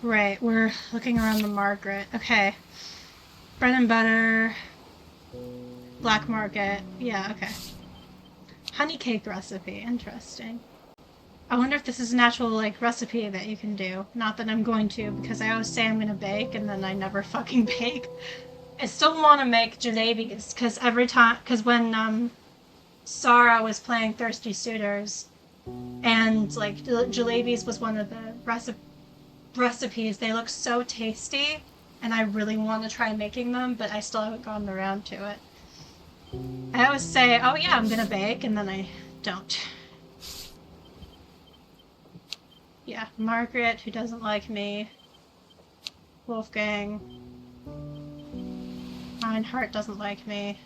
Right, we're looking around the Margaret. Okay. Bread and butter, black market. Yeah, okay. Honey cake recipe. Interesting. I wonder if this is an actual, like, recipe that you can do. Not that I'm going to, because I always say I'm gonna bake, and then I never fucking bake. I still want to make jalebis, because when, Sarah was playing Thirsty Suitors, and, like, jalebis was one of the recipes. They look so tasty, and I really want to try making them, but I still haven't gotten around to it. I always say, oh yeah, I'm gonna bake, and then I don't. Yeah, Margaret, who doesn't like me. Wolfgang. Reinhardt doesn't like me.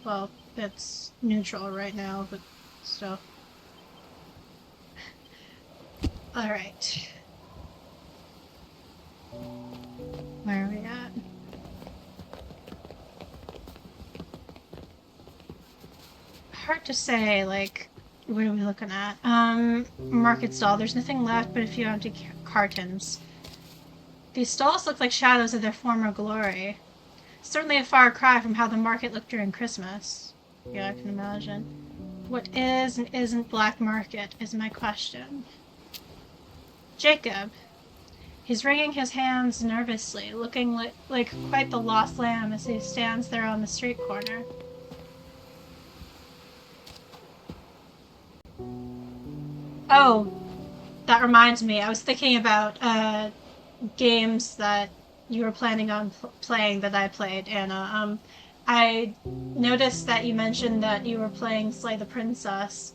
Well, it's neutral right now, but still. Alright. Where are we at? Hard to say, like, what are we looking at? Market stall. There's nothing left but a few empty cartons. These stalls look like shadows of their former glory. Certainly a far cry from how the market looked during Christmas. Yeah, I can imagine. What is and isn't black market is my question. Jacob. He's wringing his hands nervously, looking like quite the lost lamb as he stands there on the street corner. Oh, that reminds me. I was thinking about games that you were planning on playing that I played, Anna. I noticed that you mentioned that you were playing Slay the Princess.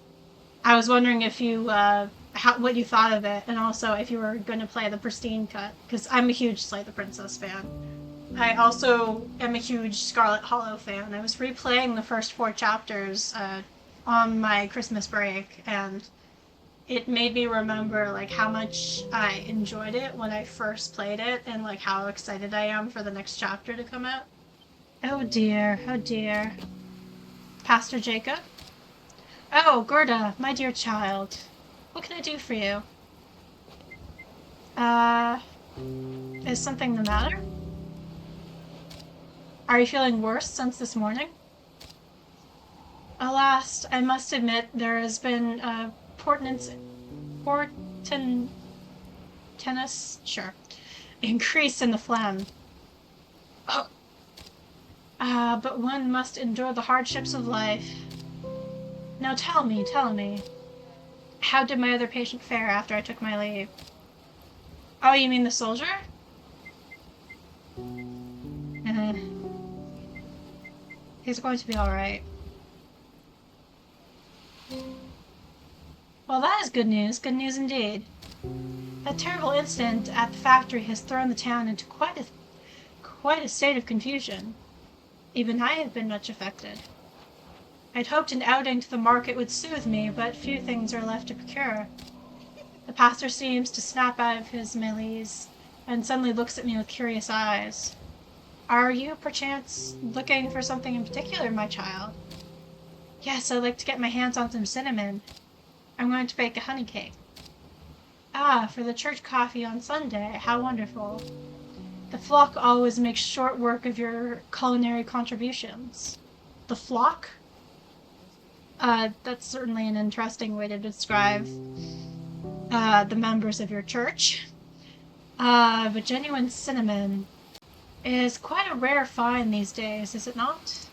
I was wondering if you what you thought of it, and also if you were going to play the Pristine Cut, because I'm a huge Slay the Princess fan. I also am a huge Scarlet Hollow fan. I was replaying the first four chapters on my Christmas break, and it made me remember like how much I enjoyed it when I first played it, and like how excited I am for the next chapter to come out. Oh dear, oh dear. Pastor Jacob? Oh, Gerda, my dear child. What can I do for you? Uh, is something the matter? Are you feeling worse since this morning? Alas, I must admit there has been a portent, sure, increase in the phlegm. Oh, but one must endure the hardships of life. Now tell me, how did my other patient fare after I took my leave? Oh, you mean the soldier? Uh, he's going to be alright. Well, that is good news indeed. That terrible incident at the factory has thrown the town into quite a state of confusion. Even I have been much affected. I'd hoped an outing to the market would soothe me, but few things are left to procure. The pastor seems to snap out of his malaise, and suddenly looks at me with curious eyes. Are you, perchance, looking for something in particular, my child? Yes, I'd like to get my hands on some cinnamon. I'm going to bake a honey cake. Ah, for the church coffee on Sunday. How wonderful. The flock always makes short work of your culinary contributions. The flock? That's certainly an interesting way to describe the members of your church. But genuine cinnamon is quite a rare find these days, is it not?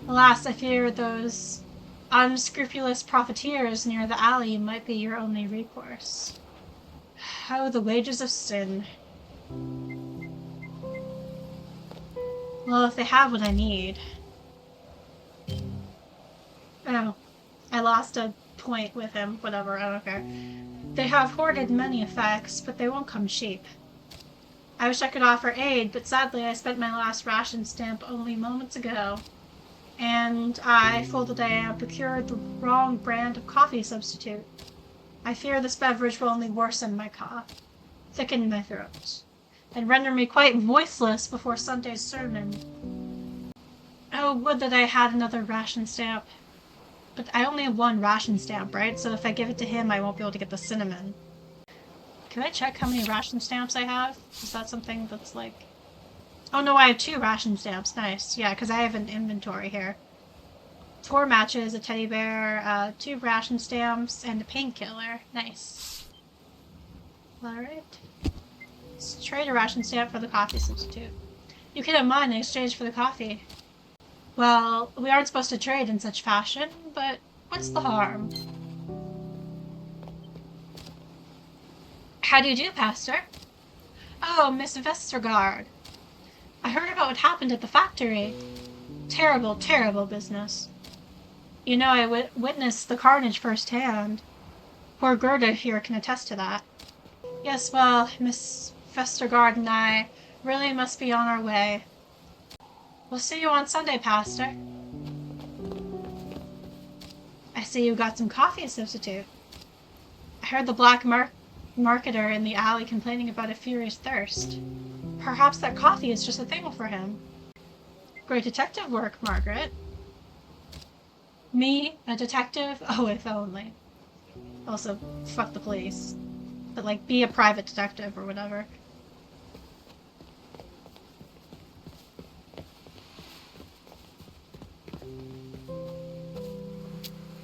Alas, I fear those unscrupulous profiteers near the alley might be your only recourse. Oh, the wages of sin. Well, if they have what I need. Oh, I lost a point with him. Whatever, I don't care. They have hoarded many effects, but they won't come cheap. I wish I could offer aid, but sadly I spent my last ration stamp only moments ago. And I, fool that I am, procured the wrong brand of coffee substitute. I fear this beverage will only worsen my cough, thicken my throat, and render me quite voiceless before Sunday's sermon. Oh, would that I had another ration stamp. But I only have one ration stamp, right? So if I give it to him, I won't be able to get the cinnamon. Can I check how many ration stamps I have? Is that something that's like... Oh no, I have 2 ration stamps. Nice. Yeah, because I have an inventory here. 4 matches, a teddy bear, 2 ration stamps, and a painkiller. Nice. Alright. Let's trade a ration stamp for the coffee substitute. You can have mine in exchange for the coffee. Well, we aren't supposed to trade in such fashion, but what's the harm? How do you do, Pastor? Oh, Miss Vestergaard. I heard about what happened at the factory. Terrible, terrible business. You know, I witnessed the carnage firsthand. Poor Gerda here can attest to that. Yes, well, Miss Vestergaard and I really must be on our way. We'll see you on Sunday, Pastor. I see you got some coffee substitute. I heard the black marketer in the alley complaining about a furious thirst. Perhaps that coffee is just a thing for him. Great detective work, Margaret. Me, a detective? Oh, if only. Also, fuck the police. But, like, be a private detective or whatever.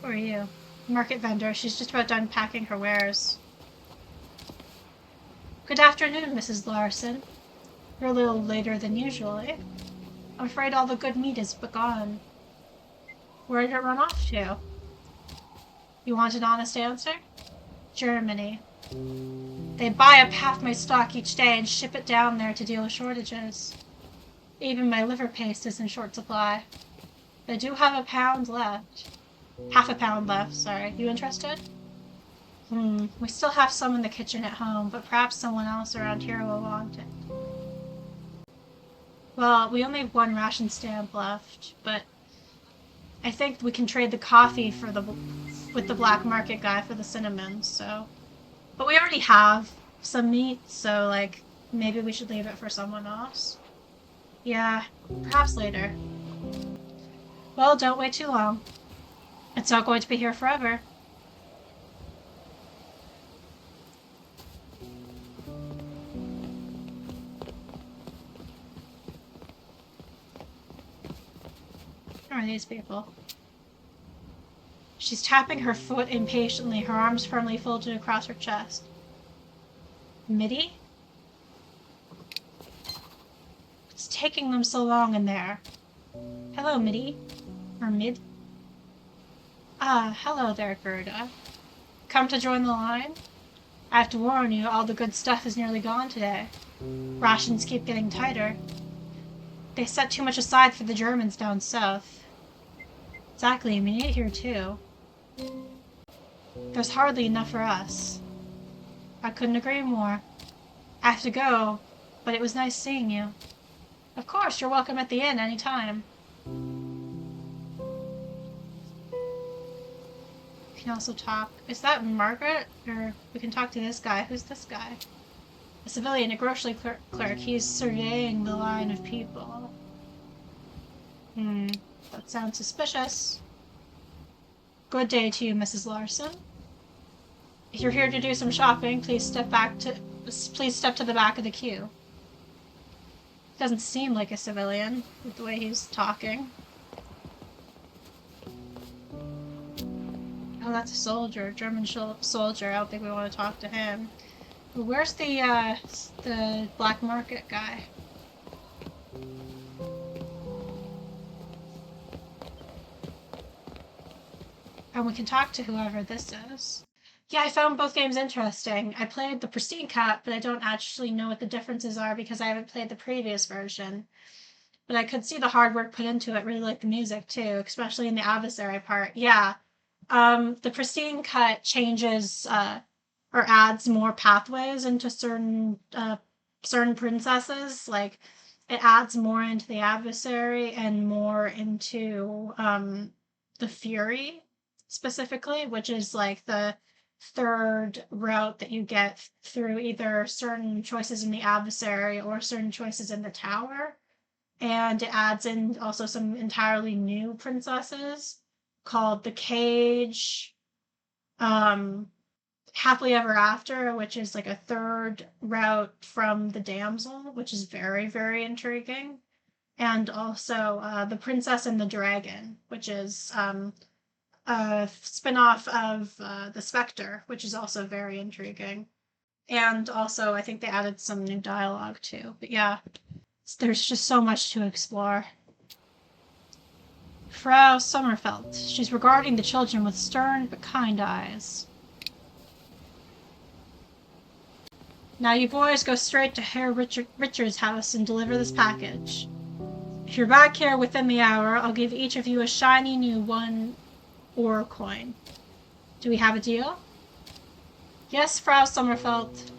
Who are you? Market vendor. She's just about done packing her wares. Good afternoon, Mrs. Larson. You're a little later than usually. I'm afraid all the good meat is gone. Where did it run off to? You want an honest answer? Germany. They buy up half my stock each day and ship it down there to deal with shortages. Even my liver paste is in short supply. I do have a pound left. Half a pound left, sorry. You interested? We still have some in the kitchen at home, but perhaps someone else around here will want it. Well, we only have 1 ration stamp left, but I think we can trade the coffee for with the black market guy for the cinnamon, so... But we already have some meat, so, like, maybe we should leave it for someone else. Yeah, perhaps later. Well, don't wait too long. It's not going to be here forever. Who are these people? She's tapping her foot impatiently, her arms firmly folded across her chest. Mitty? What's taking them so long in there? Hello, Mitty. Or Mid? Ah, hello there, Gerda. Come to join the line? I have to warn you, all the good stuff is nearly gone today. Rations keep getting tighter. They set too much aside for the Germans down south. Exactly, we need it here too. There's hardly enough for us. I couldn't agree more. I have to go, but it was nice seeing you. Of course, you're welcome at the inn any time. We can also talk... Is that Margaret? Or we can talk to this guy. Who's this guy? A civilian, a grocery clerk. He's surveying the line of people. That sounds suspicious. Good day to you, Mrs. Larson. If you're here to do some shopping, please step to the back of the queue. Doesn't seem like a civilian with the way he's talking. Oh, that's a soldier, German soldier. I don't think we want to talk to him. But where's the black market guy? And we can talk to whoever this is. Yeah, I found both games interesting. I played the Pristine Cut, but I don't actually know what the differences are because I haven't played the previous version. But I could see the hard work put into it. Really like the music too, especially in the adversary part. Yeah. The Pristine Cut changes or adds more pathways into certain princesses. Like it adds more into the adversary and more into the Fury specifically, which is like the third route that you get through either certain choices in the adversary or certain choices in the tower. And it adds in also some entirely new princesses called the Cage, Happily Ever After, which is like a third route from the damsel, which is very, very intriguing. And also The Princess and the Dragon, which is a spin-off of The Spectre, which is also very intriguing. And also, I think they added some new dialogue too. But yeah, there's just so much to explore. Frau Sommerfeld. She's regarding the children with stern but kind eyes. Now you boys go straight to Herr Richard's house and deliver this package. If you're back here within the hour, I'll give each of you a shiny new 1 ore coin. Do we have a deal? Yes, Frau Sommerfeld.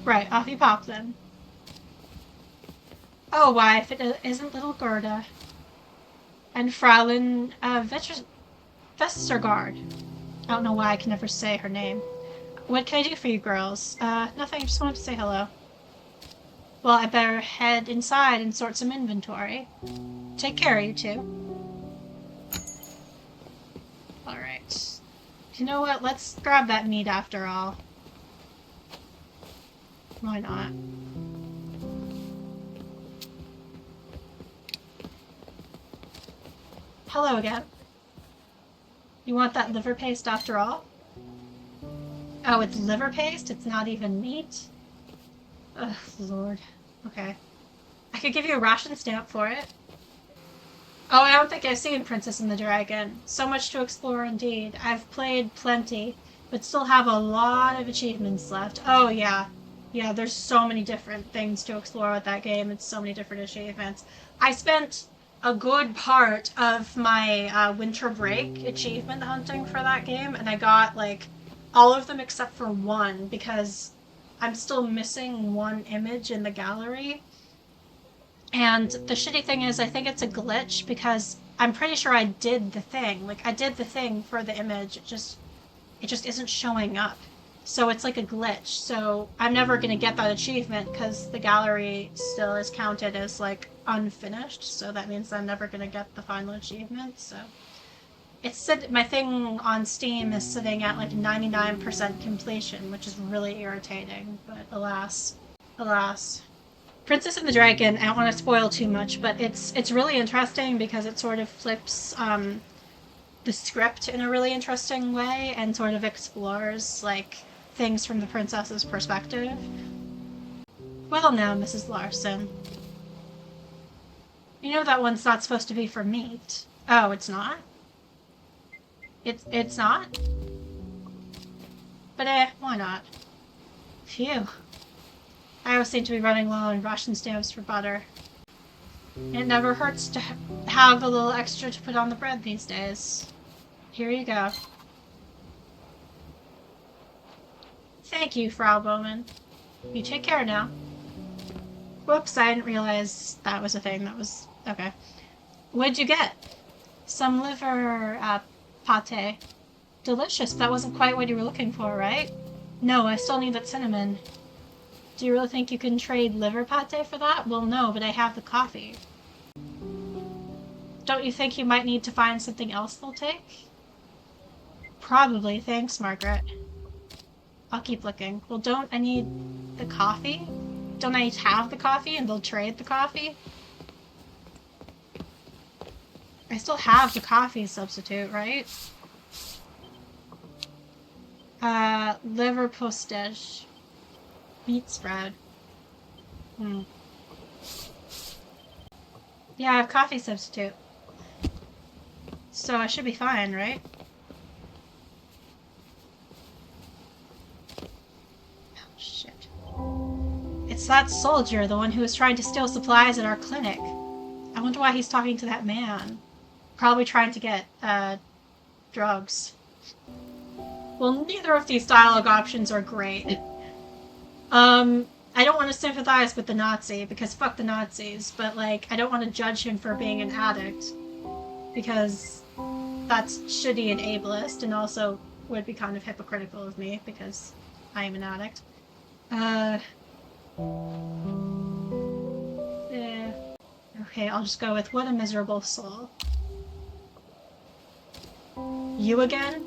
Right, off you pop then. Oh, wife, it isn't little Gerda. And Fraulein Vestergaard. I don't know why I can never say her name. What can I do for you girls? Nothing, just wanted to say hello. Well, I better head inside and sort some inventory. Take care, you two. Alright. You know what? Let's grab that meat after all. Why not? Hello again. You want that liver paste after all? Oh, it's liver paste? It's not even meat? Ugh, Lord. Okay. I could give you a ration stamp for it. Oh, I don't think I've seen Princess and the Dragon. So much to explore indeed. I've played plenty, but still have a lot of achievements left. Oh, yeah. Yeah, there's so many different things to explore with that game. It's so many different achievements. I spent a good part of my winter break achievement hunting for that game, and I got, like, all of them except for one, because I'm still missing one image in the gallery. And the shitty thing is, I think it's a glitch, because I'm pretty sure I did the thing. Like, I did the thing for the image, it just isn't showing up. So it's like a glitch. So I'm never gonna get that achievement because the gallery still is counted as like unfinished. So that means I'm never gonna get the final achievement. So it's my thing on Steam is sitting at like 99% completion, which is really irritating. But alas, alas. Princess and the Dragon. I don't want to spoil too much, but it's really interesting because it sort of flips the script in a really interesting way and sort of explores like things from the princess's perspective. Well now, Mrs. Larson. You know that one's not supposed to be for meat. Oh, it's not? It's not? But why not? Phew. I always seem to be running low on ration stamps for butter. It never hurts to have a little extra to put on the bread these days. Here you go. Thank you, Frau Bowman. You take care now. Whoops, I didn't realize that was a thing. That was... okay. What'd you get? Some liver, pate. Delicious. That wasn't quite what you were looking for, right? No, I still need that cinnamon. Do you really think you can trade liver pate for that? Well, no, but I have the coffee. Don't you think you might need to find something else they'll take? Probably. Thanks, Margaret. I'll keep looking. Well, don't I need the coffee? Don't I have the coffee and they'll trade the coffee? I still have the coffee substitute, right? Liver postage. Meat spread. Yeah, I have coffee substitute. So I should be fine, right? Oh, shit. It's that soldier, the one who was trying to steal supplies at our clinic. I wonder why he's talking to that man. Probably trying to get, drugs. Well, neither of these dialogue options are great. I don't want to sympathize with the Nazi, because fuck the Nazis, but, like, I don't want to judge him for being an addict, because that's shitty and ableist, and also would be kind of hypocritical of me, because I am an addict. Okay, I'll just go with what a miserable soul. You again?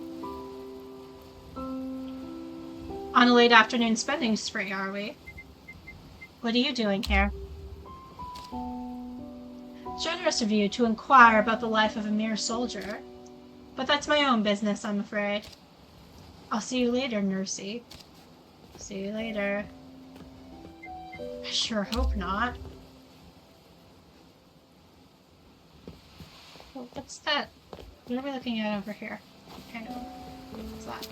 On a late afternoon spending spree, are we? What are you doing here? Generous of you to inquire about the life of a mere soldier. But that's my own business, I'm afraid. I'll see you later, Nursey. See you later. I sure hope not. Oh, what's that? What are we looking at over here? Hang on. What's that?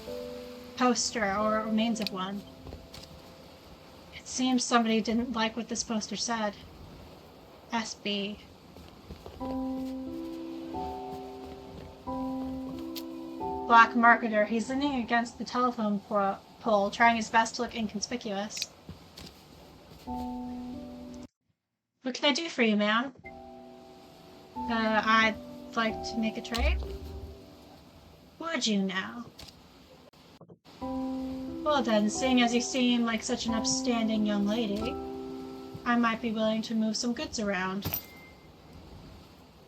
Poster, or remains of one. It seems somebody didn't like what this poster said. SB. Black marketer. He's leaning against the telephone pole, trying his best to look inconspicuous. What can I do for you, ma'am? I'd like to make a trade. Would you now? Well then, seeing as you seem like such an upstanding young lady, I might be willing to move some goods around.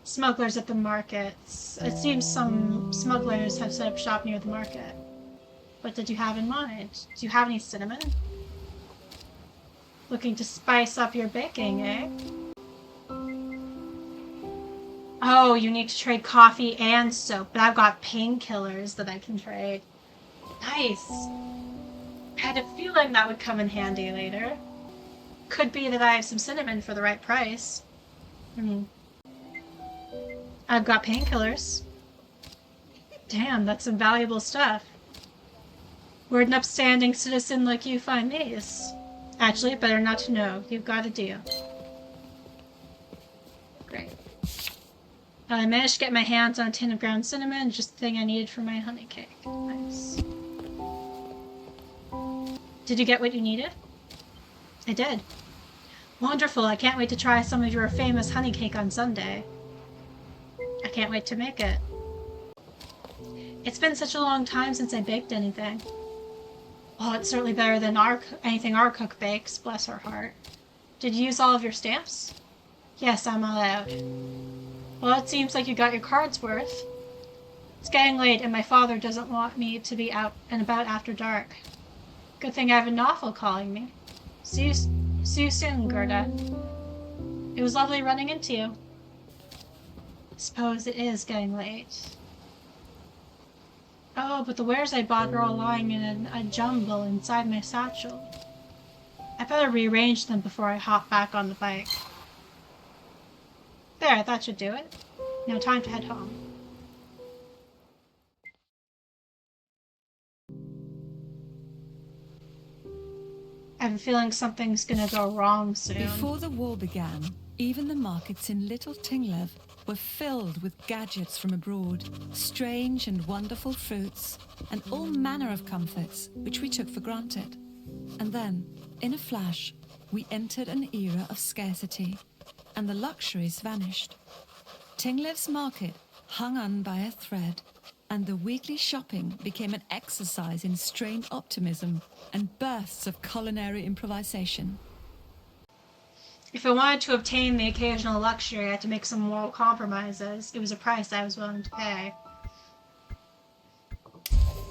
Smugglers at the markets. It seems some smugglers have set up shop near the market. What did you have in mind? Do you have any cinnamon? Looking to spice up your baking, eh? Oh, you need to trade coffee and soap, but I've got painkillers that I can trade. Nice. I had a feeling that would come in handy later. Could be that I have some cinnamon for the right price. I've got painkillers. Damn, that's some valuable stuff. Where'd an upstanding citizen like you find these? Actually, better not to know. You've got a deal. Great. I managed to get my hands on a tin of ground cinnamon, just the thing I needed for my honey cake. Nice. Did you get what you needed? I did. Wonderful. I can't wait to try some of your famous honey cake on Sunday. I can't wait to make it. It's been such a long time since I baked anything. Well, it's certainly better than anything our cook bakes, bless her heart. Did you use all of your stamps? Yes, I'm allowed. Well, it seems like you got your card's worth. It's getting late, and my father doesn't want me to be out and about after dark. Good thing I have a novel calling me. See you soon, Gerda. It was lovely running into you. Suppose it is getting late. Oh, but the wares I bought are all lying in a jumble inside my satchel. I better rearrange them before I hop back on the bike. There, that should do it. Now time to head home. I have a feeling something's gonna go wrong soon. Before the war began, even the markets in Little Tinglev were filled with gadgets from abroad, strange and wonderful fruits, and all manner of comforts which we took for granted. And then, in a flash, we entered an era of scarcity, and the luxuries vanished. Tinglev's market hung on by a thread, and the weekly shopping became an exercise in strained optimism and bursts of culinary improvisation. If I wanted to obtain the occasional luxury, I had to make some moral compromises. It was a price I was willing to pay.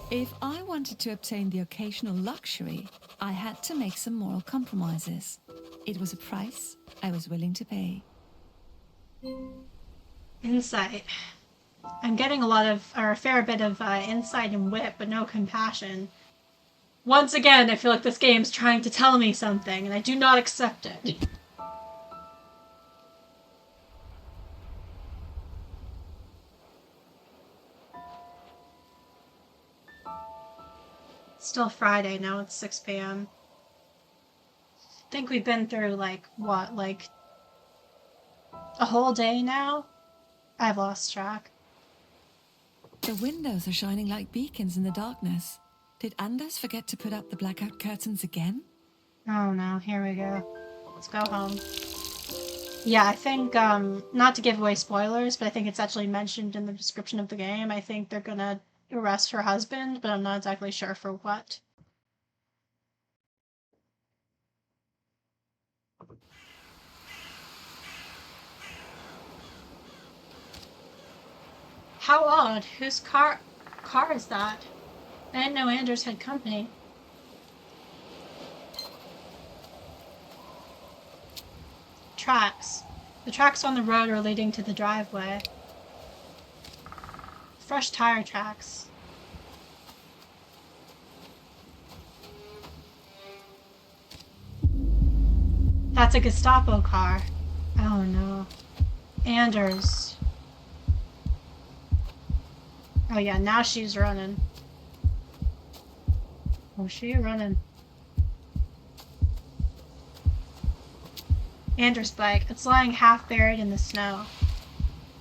If I wanted to obtain the occasional luxury, I had to make some moral compromises. It was a price I was willing to pay. Insight. I'm getting a fair bit of insight and wit, but no compassion. Once again, I feel like this game's trying to tell me something, and I do not accept it. It's still Friday, now it's 6 p.m. I think we've been through, like a whole day now? I've lost track. The windows are shining like beacons in the darkness. Did Anders forget to put up the blackout curtains again? Oh no, here we go. Let's go home. Yeah, I think, not to give away spoilers, but I think it's actually mentioned in the description of the game. I think they're gonna arrest her husband, but I'm not exactly sure for what. How odd. Whose car is that? I didn't know Anders had company. tracks. The tracks on the road are leading to the driveway. Fresh tire tracks. That's a Gestapo car. Oh no. Anders. Oh yeah, now she's running. Oh, she running. Anders' bike. It's lying half buried in the snow.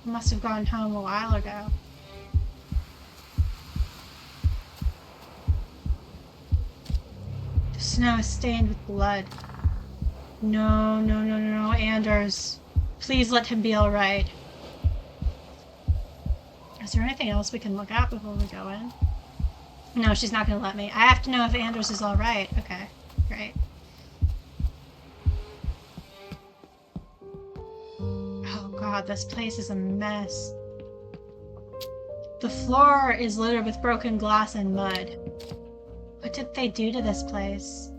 It must have gone home a while ago. The snow is stained with blood. No, no, no, no, no, Anders. Please let him be alright. Is there anything else we can look at before we go in? No, she's not going to let me. I have to know if Anders is alright. Okay, great. Oh god, this place is a mess. The floor is littered with broken glass and mud. What did they do to this place?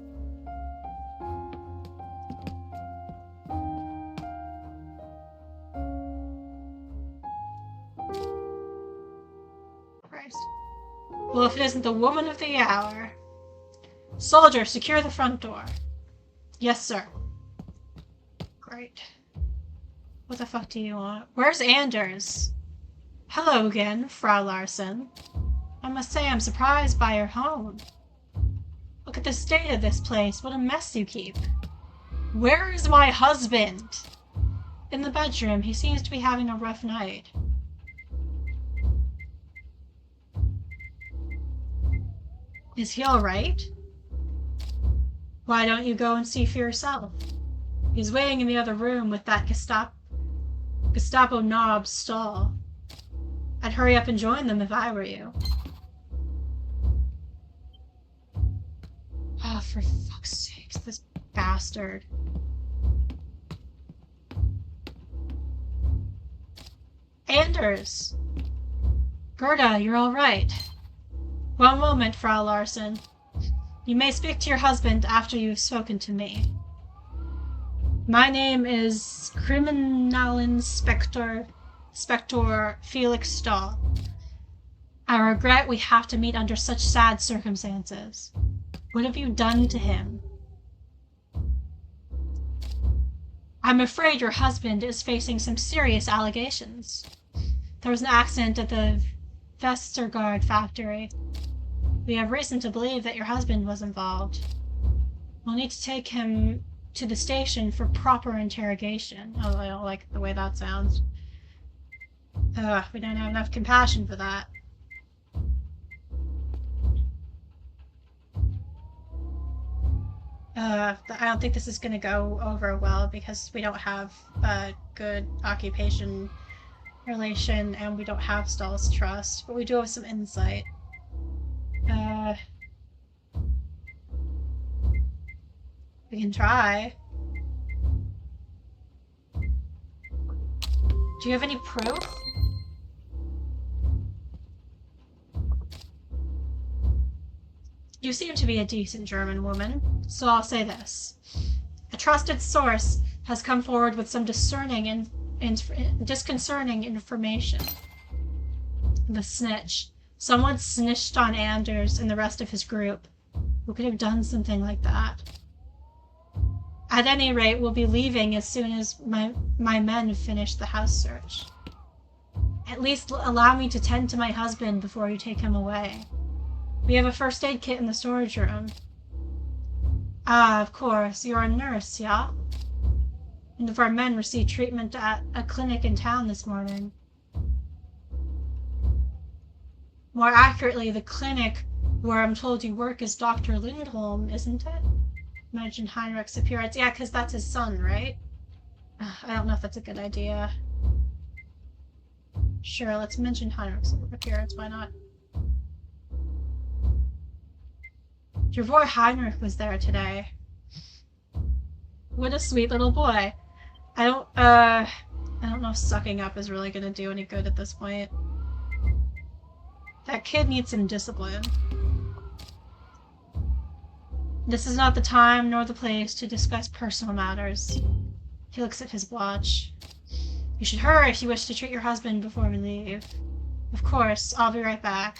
Christ. Well, if it isn't the woman of the hour. Soldier, secure the front door. Yes, sir. Great. What the fuck do you want? Where's Anders? Hello again, Frau Larson. I must say I'm surprised by your home. Look at the state of this place. What a mess you keep. Where is my husband? In the bedroom. He seems to be having a rough night. Is he alright? Why don't you go and see for yourself? He's waiting in the other room with that Gestapo knob stall. I'd hurry up and join them if I were you. Oh, for fuck's sakes, this bastard. Anders! Gerda, you're alright. One moment, Frau Larson. You may speak to your husband after you've spoken to me. My name is Kriminalinspektor Felix Stahl. I regret we have to meet under such sad circumstances. What have you done to him? I'm afraid your husband is facing some serious allegations. There was an accident at the Vestergaard factory. We have reason to believe that your husband was involved. We'll need to take him to the station for proper interrogation. Oh, I don't like the way that sounds. Ugh, we don't have enough compassion for that. I don't think this is going to go over well because we don't have a good occupation relation and we don't have Stahl's trust, but we do have some insight. We can try. Do you have any proof? You seem to be a decent German woman, so I'll say this. A trusted source has come forward with some disconcerting information. The snitch. Someone snitched on Anders and the rest of his group. Who could have done something like that? At any rate, we'll be leaving as soon as my men finish the house search. At least allow me to tend to my husband before you take him away. We have a first aid kit in the storage room. Ah, of course. You're a nurse, yeah? One of our men received treatment at a clinic in town this morning. More accurately, the clinic where I'm told you work is Dr. Lindholm, isn't it? Mentioned Heinrich's appearance. Yeah, because that's his son, right? I don't know if that's a good idea. Sure, let's mention Heinrich's appearance. Why not? Your boy Heinrich was there today. What a sweet little boy. I don't know if sucking up is really gonna do any good at this point. That kid needs some discipline. This is not the time nor the place to discuss personal matters. He looks at his watch. You should hurry if you wish to treat your husband before we leave. Of course, I'll be right back.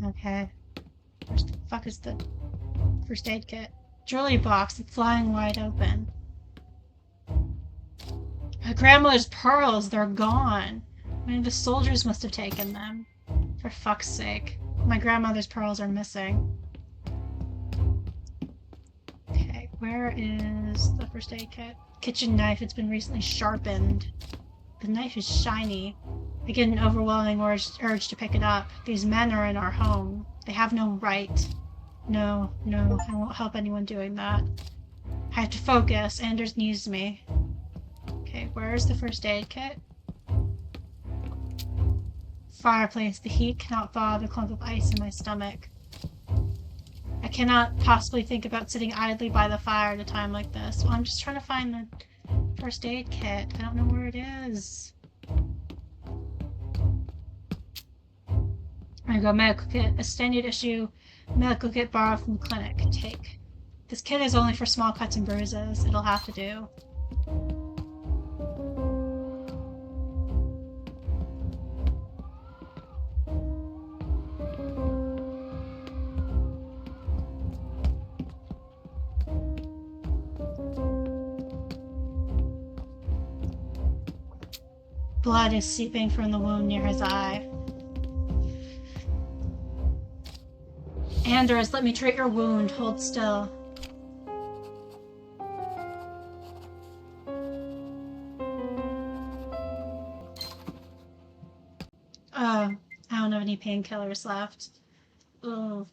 Okay. Where the fuck is the first aid kit? Jewelry box, it's flying wide open. My grandmother's pearls, they're gone. I mean, the soldiers must have taken them. For fuck's sake. My grandmother's pearls are missing. Okay, where is the first aid kit? Kitchen knife, it's been recently sharpened. The knife is shiny. I get an overwhelming urge to pick it up. These men are in our home. They have no right. No, I won't help anyone doing that. I have to focus. Anders needs me. Okay, where's the first aid kit? Fireplace. The heat cannot thaw the clump of ice in my stomach. I cannot possibly think about sitting idly by the fire at a time like this. Well, I'm just trying to find the first aid kit. I don't know where it is. I go medical kit. A standard issue medical kit borrowed from the clinic. Take. This kit is only for small cuts and bruises. It'll have to do. Blood is seeping from the wound near his eye. Anders, let me treat your wound. Hold still. Oh, I don't have any painkillers left. Oh.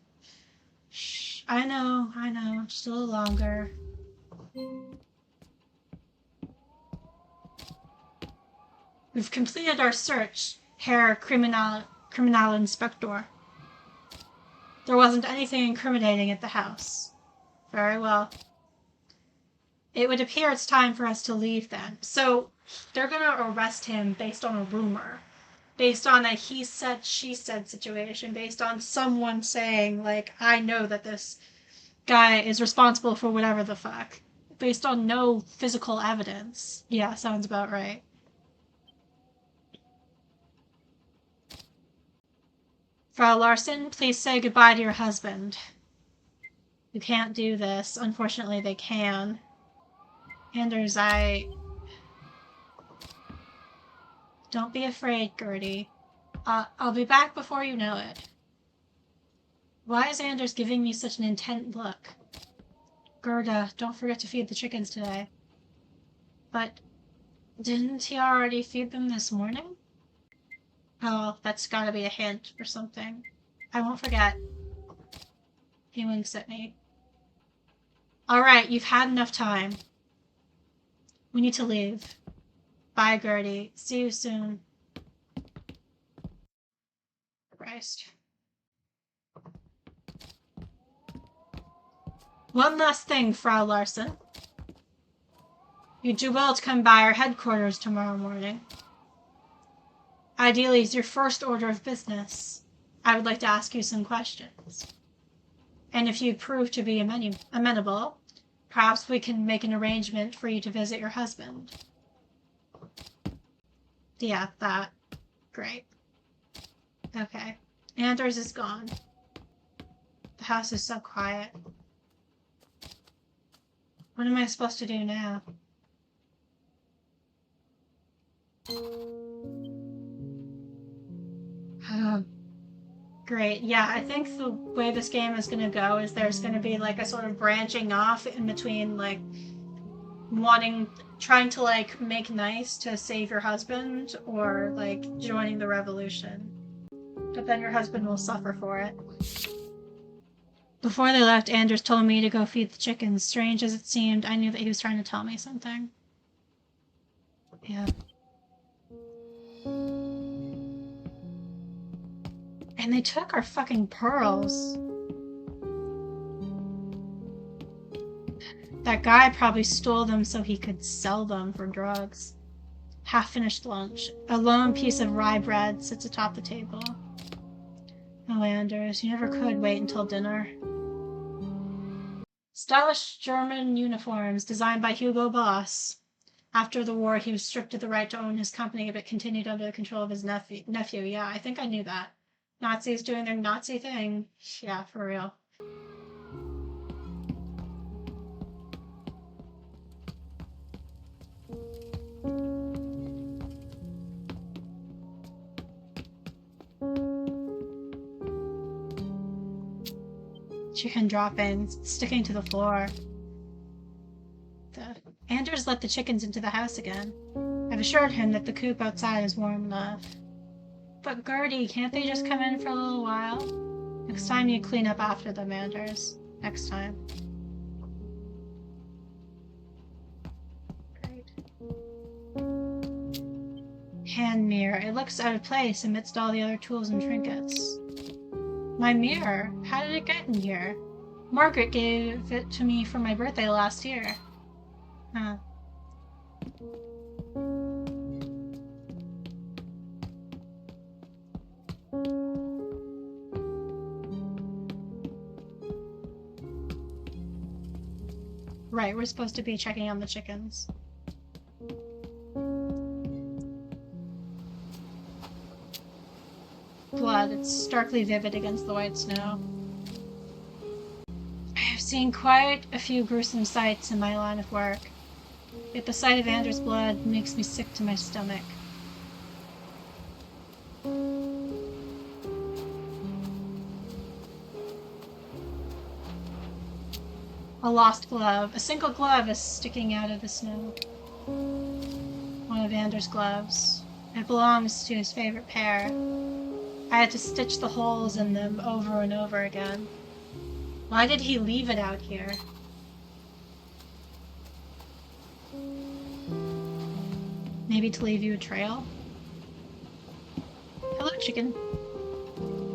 Shh. I know. Just a little longer. We've completed our search, Herr Kriminalinspektor. There wasn't anything incriminating at the house. Very well. It would appear it's time for us to leave then. So, they're gonna arrest him based on a rumor. Based on a he said, she said situation. Based on someone saying, like, I know that this guy is responsible for whatever the fuck. Based on no physical evidence. Yeah, sounds about right. Frau Larson, please say goodbye to your husband. You can't do this. Unfortunately, they can. Anders, Don't be afraid, Gertie. I'll be back before you know it. Why is Anders giving me such an intent look? Gerda, don't forget to feed the chickens today. But didn't he already feed them this morning? Oh, that's gotta be a hint or something. I won't forget. He winks at me. Alright, you've had enough time. We need to leave. Bye, Gertie. See you soon. Christ. One last thing, Frau Larson. You'd do well to come by our headquarters tomorrow morning. Ideally, as your first order of business, I would like to ask you some questions. And if you prove to be amenable, perhaps we can make an arrangement for you to visit your husband. Yeah, that. Great. Okay. Anders is gone. The house is so quiet. What am I supposed to do now? Great. Yeah, I think the way this game is going to go is there's going to be like a sort of branching off in between like trying to like make nice to save your husband or like joining the revolution. But then your husband will suffer for it. Before they left, Anders told me to go feed the chickens. Strange as it seemed, I knew that he was trying to tell me something. Yeah. And they took our fucking pearls. That guy probably stole them so he could sell them for drugs. Half-finished lunch. A lone piece of rye bread sits atop the table. Oh, Anders, you never could wait until dinner. Stylish German uniforms designed by Hugo Boss. After the war, he restricted the right to own his company, but continued under the control of his nephew. Yeah, I think I knew that. Nazis doing their Nazi thing. Yeah, for real. Chicken droppings sticking to the floor. Anders let the chickens into the house again. I've assured him that the coop outside is warm enough. But Gertie, can't they just come in for a little while? Next time you clean up after them, Anders. Next time. Great. Hand mirror. It looks out of place amidst all the other tools and trinkets. My mirror? How did it get in here? Margaret gave it to me for my birthday last year. Huh. Right, we're supposed to be checking on the chickens. Blood, it's starkly vivid against the white snow. I have seen quite a few gruesome sights in my line of work, yet the sight of Anders' blood makes me sick to my stomach. A lost glove. A single glove is sticking out of the snow. One of Anders' gloves. It belongs to his favorite pair. I had to stitch the holes in them over and over again. Why did he leave it out here? Maybe to leave you a trail? Hello, chicken.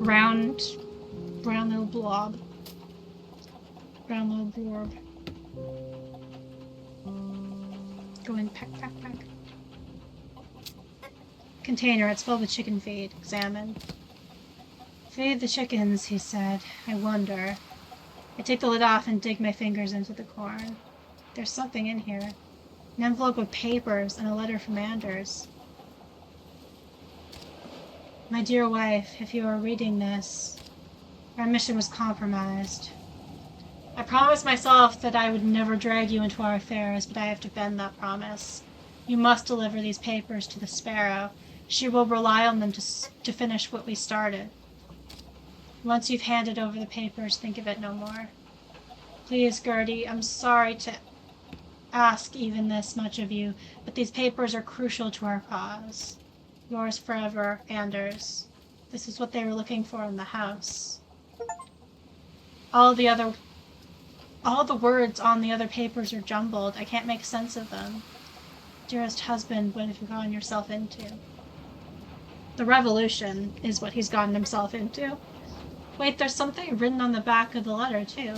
Round, brown little blob. Brown little blorb. Go in, peck, peck, peck. Container, it's filled with chicken feed. Examine. Feed the chickens, he said. I wonder. I take the lid off and dig my fingers into the corn. There's something in here. An envelope of papers and a letter from Anders. My dear wife, if you are reading this, our mission was compromised. I promised myself that I would never drag you into our affairs, but I have to bend that promise. You must deliver these papers to the Sparrow. She will rely on them to finish what we started. Once you've handed over the papers, think of it no more. Please, Gertie, I'm sorry to ask even this much of you, but these papers are crucial to our cause. Yours forever, Anders. This is what they were looking for in the house. All the words on the other papers are jumbled. I can't make sense of them. Dearest husband, what have you gotten yourself into? The revolution is what he's gotten himself into. Wait, there's something written on the back of the letter, too.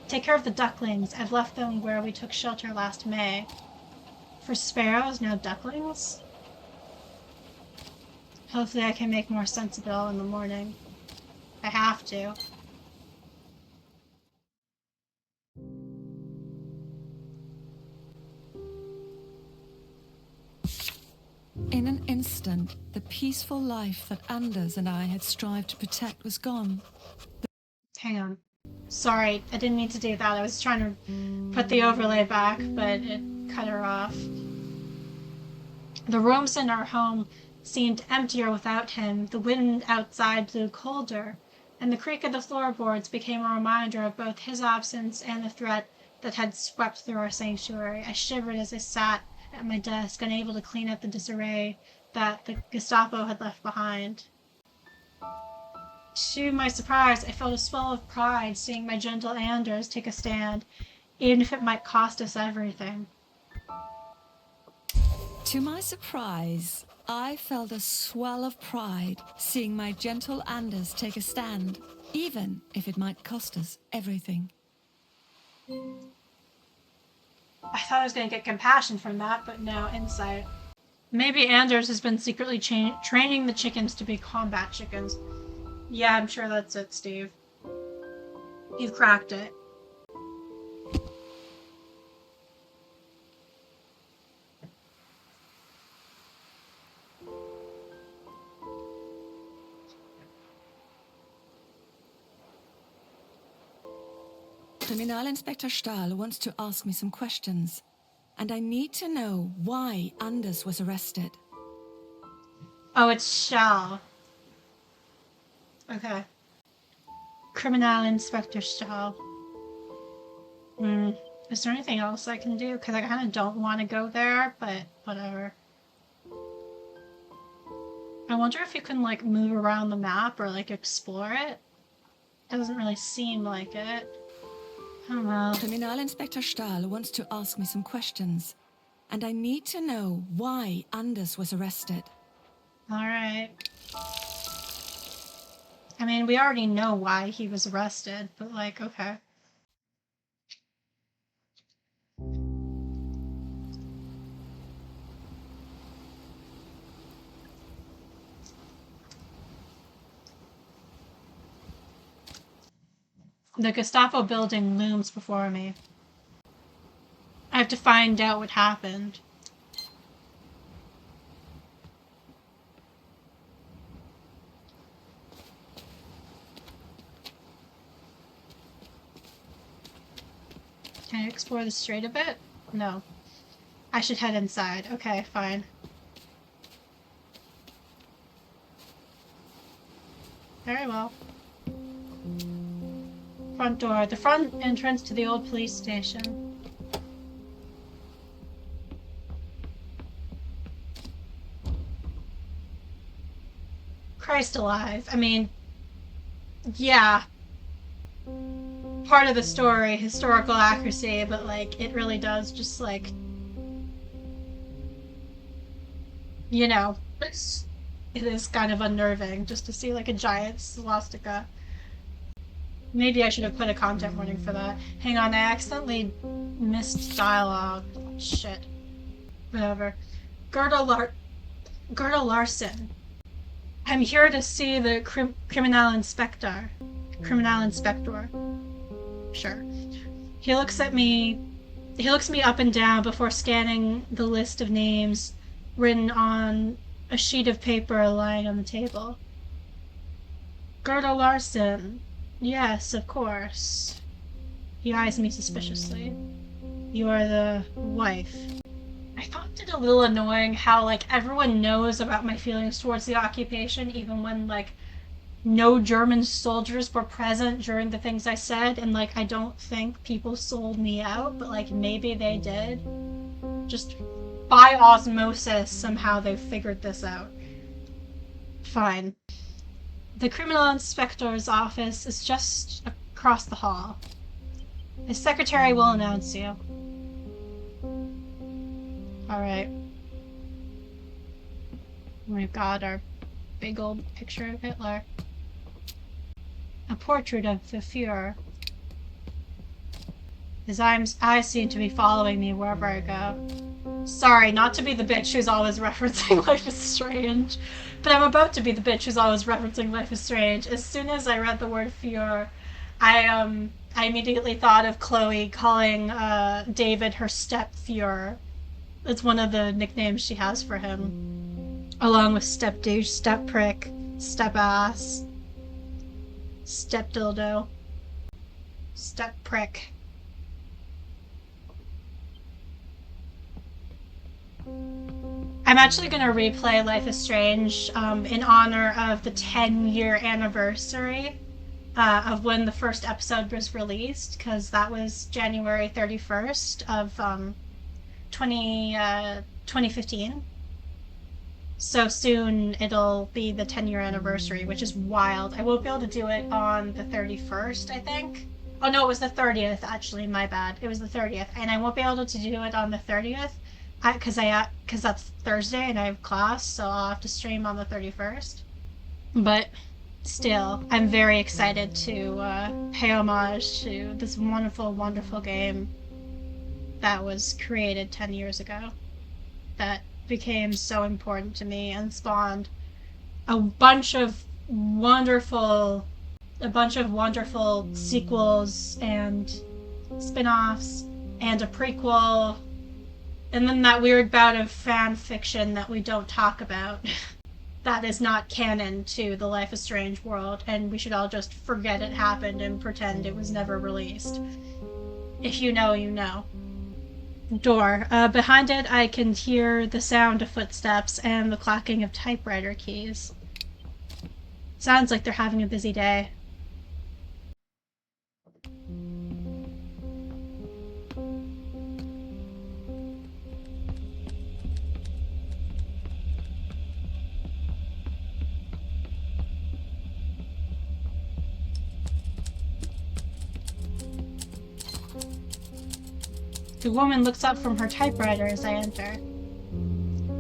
Take care of the ducklings. I've left them where we took shelter last May. For sparrows, now ducklings? Hopefully I can make more sense of it all in the morning. I have to. In an instant, the peaceful life that Anders and I had strived to protect was gone. Hang on. Sorry, I didn't mean to do that. I was trying to put the overlay back, but it cut her off. The rooms in our home seemed emptier without him. The wind outside blew colder, and the creak of the floorboards became a reminder of both his absence and the threat that had swept through our sanctuary. I shivered as I sat at my desk, unable to clean up the disarray that the Gestapo had left behind. To my surprise, I felt a swell of pride seeing my gentle Anders take a stand, even if it might cost us everything. To my surprise, I felt a swell of pride seeing my gentle Anders take a stand, even if it might cost us everything. I thought I was going to get compassion from that, but no, insight. Maybe Anders has been secretly training the chickens to be combat chickens. Yeah, I'm sure that's it, Steve. You've cracked it. Kriminalinspektor Stahl wants to ask me some questions, and I need to know why Anders was arrested. Oh, it's Shell. Okay. Kriminalinspektor Stahl. Is there anything else I can do? Because I kind of don't want to go there, but whatever. I wonder if you can, like, move around the map or, like, explore it. It doesn't really seem like it. I don't know. Kriminalinspektor Stahl wants to ask me some questions, and I need to know why Anders was arrested. Alright. I mean, we already know why he was arrested, but, like, okay. The Gestapo building looms before me. I have to find out what happened. Can I explore the street a bit? No. I should head inside. Okay, fine. Very well. Front door. The front entrance to the old police station. Christ alive. I mean, yeah. Part of the story, historical accuracy, but, like, it really does just, like, you know, it is kind of unnerving just to see, like, a giant swastika. Maybe I should have put a content warning for that. Hang on, I accidentally missed dialogue. Shit. Whatever. Gerda Larson. I'm here to see the criminal inspector. Criminal inspector. Sure. He looks me up and down before scanning the list of names written on a sheet of paper lying on the table. Gerda Larson. Yes, of course. He eyes me suspiciously. You are the wife. I found it a little annoying how, like, everyone knows about my feelings towards the occupation, even when, like, no German soldiers were present during the things I said, and, like, I don't think people sold me out, but, like, maybe they did. Just by osmosis, somehow they figured this out. Fine. The criminal inspector's office is just across the hall. His secretary will announce you. Alright. We've got our big old picture of Hitler. A portrait of the Fuhrer. His eyes seem to be following me wherever I go. Sorry, not to be the bitch who's always referencing Life is Strange, but I'm about to be the bitch who's always referencing Life is Strange. As soon as I read the word Fuhrer, I immediately thought of Chloe calling David her step Fuhrer. It's one of the nicknames she has for him, along with step douche, step prick, step ass, step dildo, step prick. I'm actually going to replay Life is Strange in honor of the 10-year anniversary of when the first episode was released, because that was January 31st of 2015. So soon it'll be the 10-year anniversary, which is wild. I won't be able to do it on the 31st, I think. Oh no, it was the 30th, actually, my bad. It was the 30th, and I won't be able to do it on the 30th because that's Thursday and I have class, so I'll have to stream on the 31st. But still, I'm very excited to pay homage to this wonderful, wonderful game that was created 10 years ago, that became so important to me and spawned a bunch of wonderful sequels and spin-offs and a prequel, and then that weird bout of fan fiction that we don't talk about. that is not canon to the Life is Strange world, and we should all just forget it happened and pretend it was never released. If you know, you know. Door. Behind it, I can hear the sound of footsteps and the clacking of typewriter keys. Sounds like they're having a busy day. The woman looks up from her typewriter as I enter.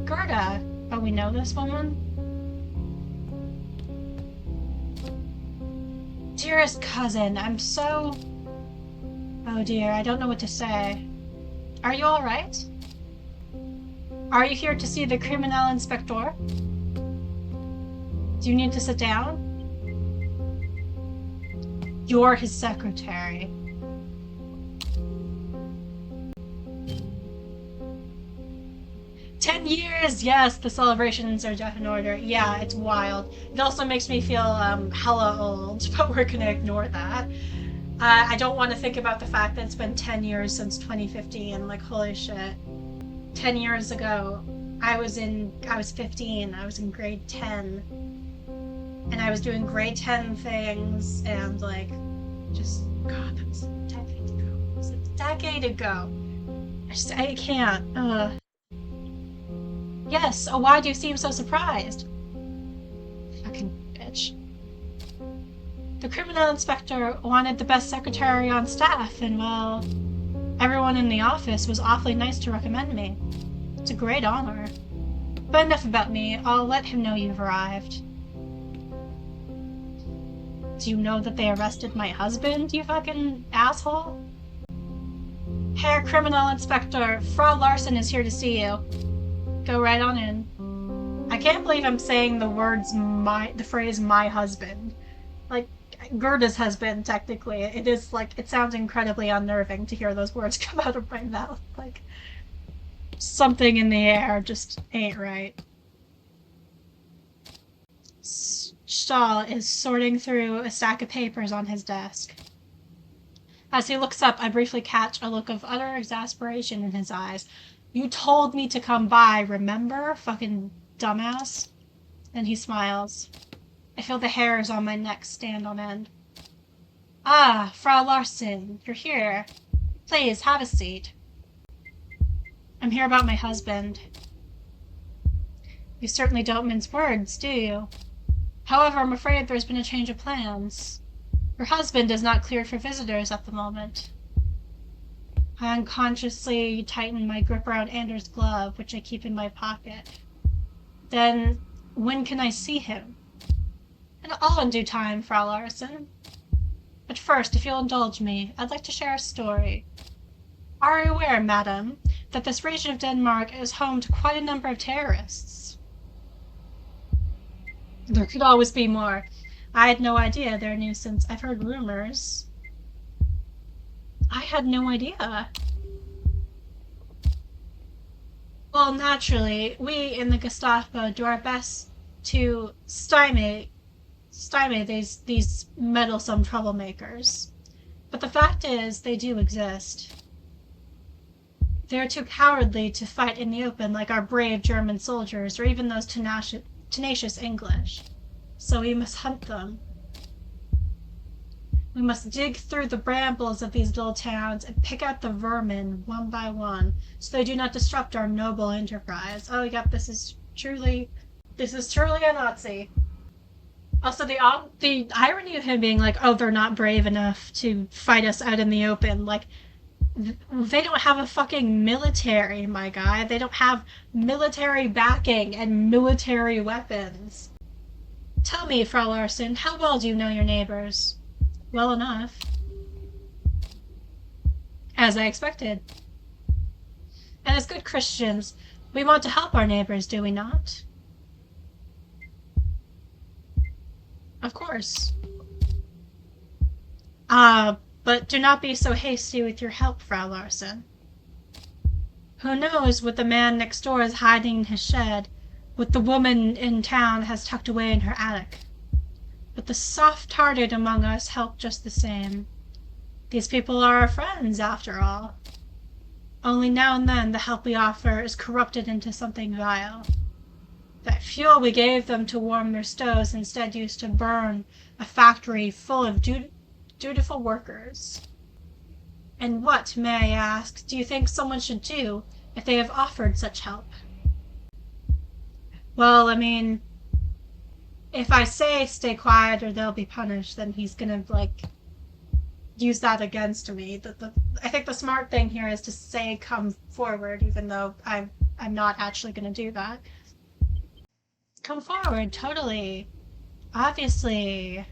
Gerda. Oh, we know this woman? Dearest cousin, I'm so... Oh dear, I don't know what to say. Are you alright? Are you here to see the criminal inspector? Do you need to sit down? You're his secretary. "10 years! Yes, the celebrations are just in order. Yeah, it's wild. It also makes me feel hella old, but we're gonna ignore that. I don't want to think about the fact that it's been 10 years since 2015. Like, holy shit. 10 years ago, I was 15. I was in grade 10. And I was doing grade 10 things, and like, just, God, that was a decade ago. It was a decade ago. I can't. Yes, why do you seem so surprised? Fucking bitch. The criminal inspector wanted the best secretary on staff, and well, everyone in the office was awfully nice to recommend me. It's a great honor. But enough about me. I'll let him know you've arrived. Do you know that they arrested my husband, you fucking asshole? Herr Criminal Inspector, Frau Larson is here to see you. Go right on in. I can't believe I'm saying the phrase "my husband." Like, Gerda's husband, technically. It is, like, it sounds incredibly unnerving to hear those words come out of my mouth. Like, something in the air just ain't right. Stahl is sorting through a stack of papers on his desk. As he looks up, I briefly catch a look of utter exasperation in his eyes. You told me to come by, remember? Fucking dumbass. Then he smiles. I feel the hairs on my neck stand on end. Ah, Frau Larson, you're here. Please, have a seat. I'm here about my husband. You certainly don't mince words, do you? However, I'm afraid there's been a change of plans. Your husband is not cleared for visitors at the moment. I unconsciously tighten my grip around Andor's glove, which I keep in my pocket. Then, when can I see him? And all in due time, Frau Larson. But first, if you'll indulge me, I'd like to share a story. Are you aware, madam, that this region of Denmark is home to quite a number of terrorists? There could always be more. I had no idea they're a nuisance. I've heard rumors. I had no idea. Well, naturally, we in the Gestapo do our best to stymie these meddlesome troublemakers. But the fact is, they do exist. They're too cowardly to fight in the open like our brave German soldiers or even those tenacious English. So we must hunt them. We must dig through the brambles of these little towns and pick out the vermin one by one, so they do not disrupt our noble enterprise. Oh, yep, this is truly a Nazi. Also, the irony of him being like, oh, they're not brave enough to fight us out in the open. Like, they don't have a fucking military, my guy. They don't have military backing and military weapons. Tell me, Frau Larson, how well do you know your neighbors? Well enough. As I expected. And as good Christians, we want to help our neighbors, do we not? Of course. But do not be so hasty with your help, Frau Larson. Who knows what the man next door is hiding in his shed? what the woman in town has tucked away in her attic. But the soft-hearted among us help just the same. These people are our friends, after all. Only now and then the help we offer is corrupted into something vile. That fuel we gave them to warm their stoves instead used to burn a factory full of dutiful workers. And what, may I ask, do you think someone should do if they have offered such help? Well, I mean, if I say stay quiet or they'll be punished, then he's gonna, use that against me. I think the smart thing here is to say come forward, even though I'm not actually gonna do that. Come forward, totally. Obviously.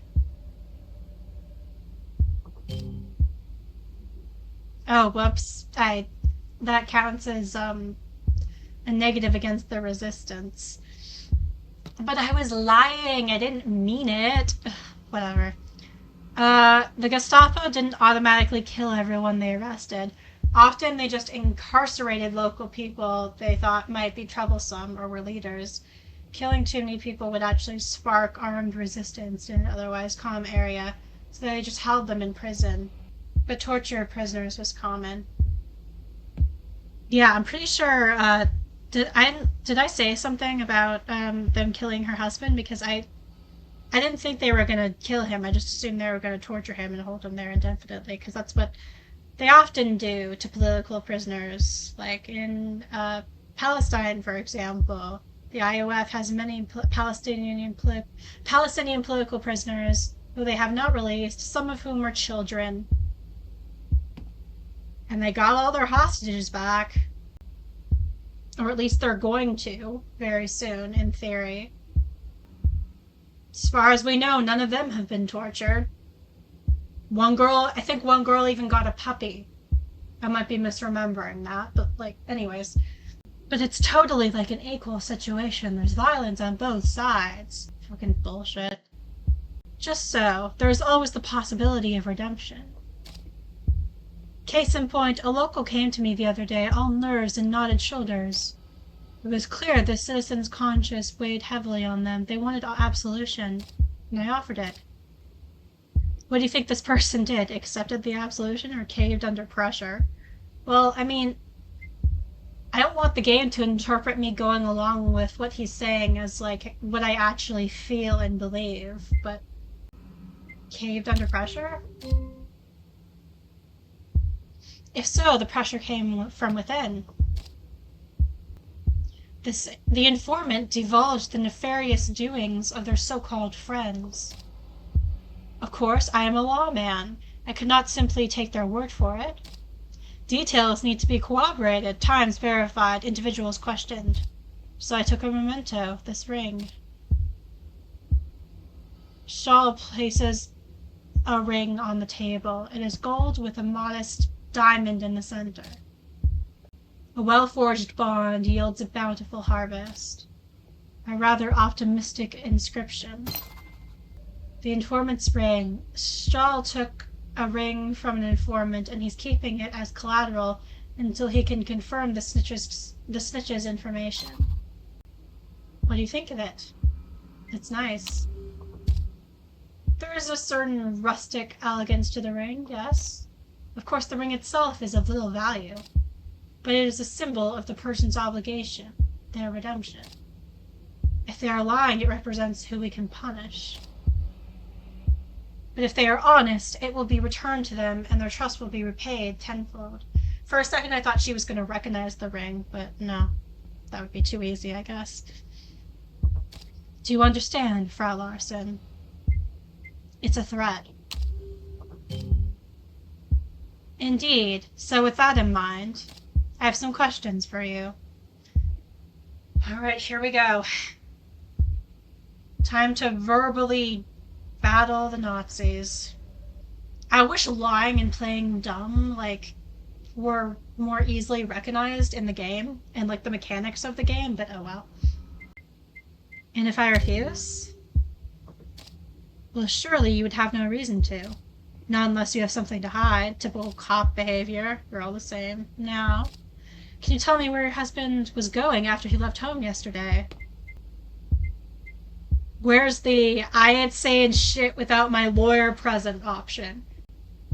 Oh, whoops. That counts as a negative against the resistance. But I was lying. I didn't mean it. Ugh, whatever. The Gestapo didn't automatically kill everyone they arrested. Often they just incarcerated local people they thought might be troublesome or were leaders. Killing too many people would actually spark armed resistance in an otherwise calm area, so they just held them in prison. But torture of prisoners was common. Yeah, I'm pretty sure. Did I say something about them killing her husband? Because I didn't think they were gonna kill him. I just assumed they were gonna torture him and hold him there indefinitely, because that's what they often do to political prisoners. Like in Palestine, for example, the IOF has many Palestinian political prisoners who they have not released, some of whom are children. And they got all their hostages back. Or at least they're going to very soon, in theory. As far as we know, none of them have been tortured. I think one girl even got a puppy. I might be misremembering that, but anyways. But it's totally an equal situation. There's violence on both sides. Fucking bullshit. Just so, there's always the possibility of redemption. Case in point, a local came to me the other day, all nerves and knotted shoulders. It was clear the citizen's conscience weighed heavily on them. They wanted absolution, and I offered it. What do you think this person did? Accepted the absolution or caved under pressure? Well, I mean, I don't want the game to interpret me going along with what he's saying as what I actually feel and believe, but caved under pressure? If so, the pressure came from within. The informant divulged the nefarious doings of their so-called friends. Of course, I am a lawman. I could not simply take their word for it. Details need to be corroborated, times verified, individuals questioned. So I took a memento, this ring. Shaw places a ring on the table. It is gold with a modest diamond in the center. A well-forged bond yields a bountiful harvest. A rather optimistic inscription. The informant's ring. Shaw took a ring from an informant, and he's keeping it as collateral until he can confirm the snitch's information. What do you think of it? It's nice. There is a certain rustic elegance to the ring, yes. Of course, the ring itself is of little value, but it is a symbol of the person's obligation, their redemption. If they are lying, it represents who we can punish. But if they are honest, it will be returned to them, and their trust will be repaid tenfold. For a second, I thought she was going to recognize the ring, but no. That would be too easy, I guess. Do you understand, Frau Larson? It's a threat. Indeed. So with that in mind, I have some questions for you. Alright, here we go. Time to verbally battle the Nazis. I wish lying and playing dumb, were more easily recognized in the game, and, the mechanics of the game, but oh well. And if I refuse? Well, surely you would have no reason to. Not unless you have something to hide. Typical cop behavior. We're all the same. Now, can you tell me where your husband was going after he left home yesterday? Where's the I ain't saying shit without my lawyer present option?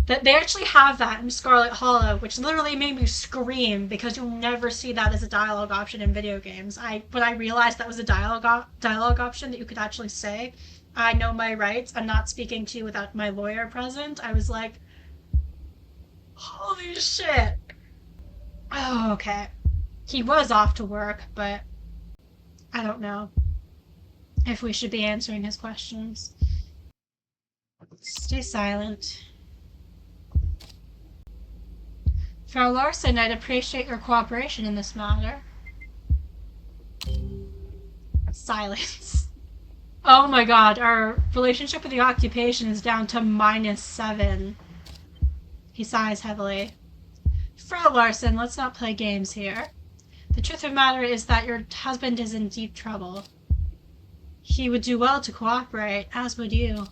That they actually have that in Scarlet Hollow, which literally made me scream because you'll never see that as a dialogue option in video games. When I realized that was a dialogue option that you could actually say, "I know my rights. I'm not speaking to you without my lawyer present." I was like, "Holy shit!" Oh, okay. He was off to work, but I don't know if we should be answering his questions. Stay silent. Frau Larson, I'd appreciate your cooperation in this matter. Silence. Oh my god, our relationship with the occupation is down to -7. He sighs heavily. Frau Larson, let's not play games here. The truth of the matter is that your husband is in deep trouble. He would do well to cooperate, as would you.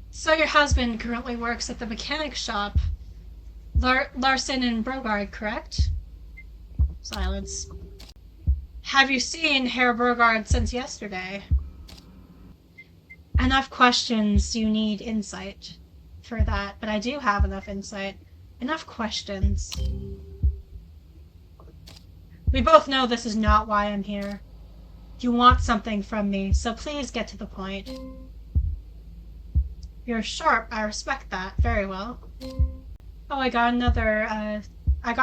So your husband currently works at the mechanic shop. Larson and Brogard, correct? Silence. Have you seen Herr Brogard since yesterday? Enough questions. You need insight for that, but I do have enough insight. Enough questions. We both know this is not why I'm here. You want something from me, so please get to the point. You're sharp, I respect that. Very well. Oh, I got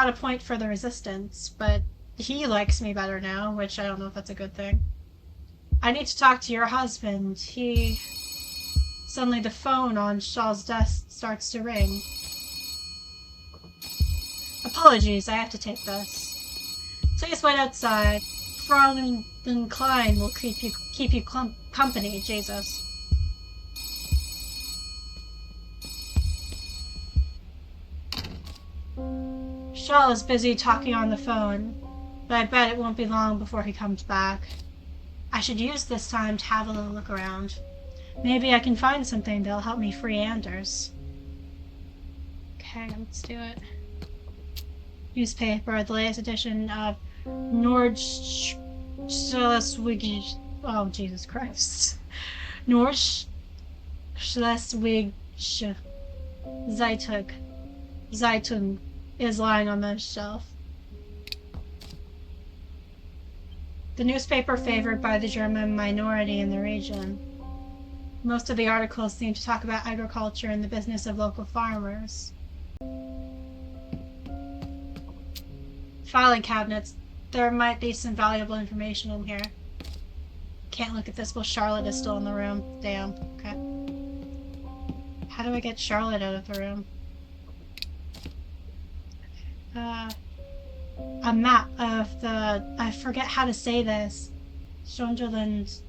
a point for the resistance, but he likes me better now, which I don't know if that's a good thing. I need to talk to your husband. Suddenly the phone on Shaw's desk starts to ring. Apologies, I have to take this. Please wait outside. Fräulein Klein will keep you company, Jesus. Shaw is busy talking on the phone, but I bet it won't be long before he comes back. I should use this time to have a little look around. Maybe I can find something that'll help me free Anders. Okay, let's do it. Newspaper, the latest edition of Nordschleswig. Oh, Jesus Christ. Nordschleswig Zeitung is lying on the shelf. The newspaper favored by the German minority in the region. Most of the articles seem to talk about agriculture and the business of local farmers. Filing cabinets. There might be some valuable information in here. Can't look at this while Charlotte is still in the room. Damn. Okay. How do I get Charlotte out of the room? A map of the... I forget how to say this. Sonderland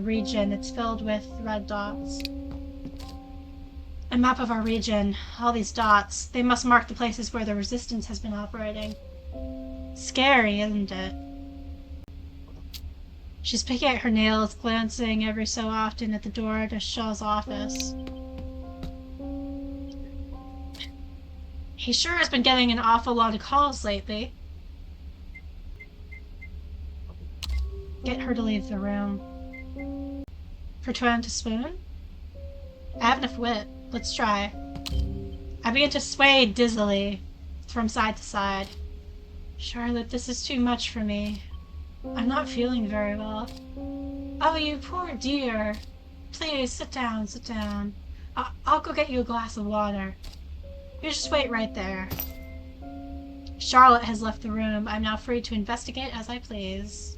region. It's filled with red dots. A map of our region. All these dots. They must mark the places where the resistance has been operating. Scary, isn't it? She's picking at her nails, glancing every so often at the door to Shaw's office. He sure has been getting an awful lot of calls lately. Get her to leave the room. Pretend to swoon? I have enough wit. Let's try. I begin to sway dizzily from side to side. Charlotte, this is too much for me. I'm not feeling very well. Oh, you poor dear. Please, sit down, sit down. I'll go get you a glass of water. You just wait right there. Charlotte has left the room. I'm now free to investigate as I please.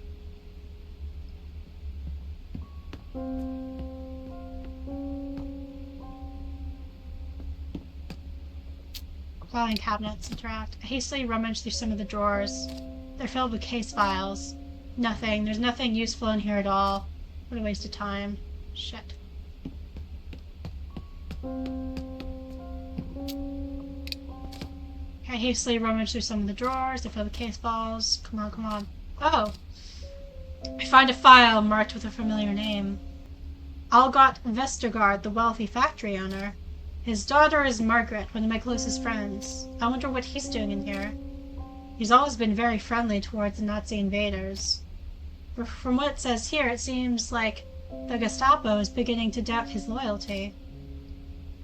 Filing cabinets interact. I hastily rummage through some of the drawers. They're filled with case files. Nothing. There's nothing useful in here at all. What a waste of time. Shit. I hastily rummage through some of the drawers. They're filled with case files. Come on, come on. Oh! I find a file marked with a familiar name. Algot Vestergaard, the wealthy factory owner. His daughter is Margaret, one of my closest friends. I wonder what he's doing in here. He's always been very friendly towards the Nazi invaders. From what it says here, it seems like the Gestapo is beginning to doubt his loyalty.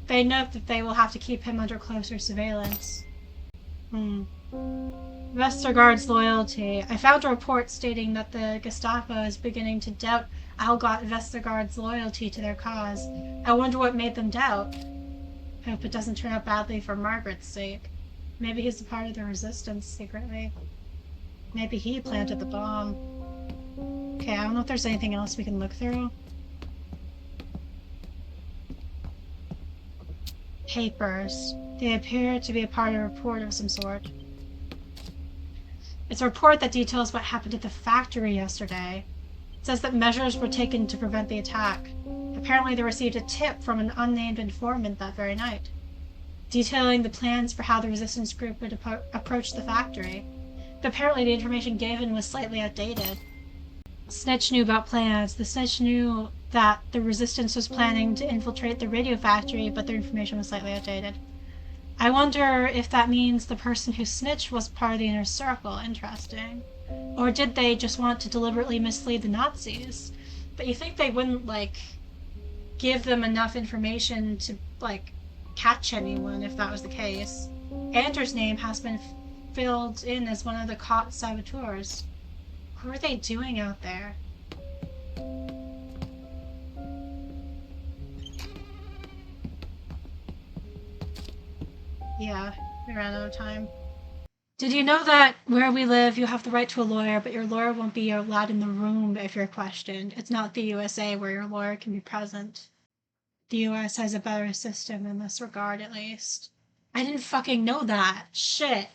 They note that they will have to keep him under closer surveillance. Vestergaard's loyalty. I found a report stating that the Gestapo is beginning to doubt Algot Vestergaard's loyalty to their cause. I wonder what made them doubt. I hope it doesn't turn out badly for Margaret's sake. Maybe he's a part of the resistance secretly. Maybe he planted the bomb. Okay, I don't know if there's anything else we can look through. Papers. They appear to be a part of a report of some sort. It's a report that details what happened at the factory yesterday. It says that measures were taken to prevent the attack. Apparently they received a tip from an unnamed informant that very night, detailing the plans for how the resistance group would approach the factory. But apparently the information given was slightly outdated. Snitch knew about plans. The snitch knew that the resistance was planning to infiltrate the radio factory, but their information was slightly outdated. I wonder if that means the person who snitched was part of the inner circle. Interesting. Or did they just want to deliberately mislead the Nazis? But you think they wouldn't, give them enough information to, catch anyone if that was the case. Andor's name has been filled in as one of the caught saboteurs. What are they doing out there? Yeah, we ran out of time. Did you know that where we live, you have the right to a lawyer, but your lawyer won't be allowed in the room if you're questioned? It's not the USA where your lawyer can be present. The US has a better system in this regard, at least. I didn't fucking know that. Shit.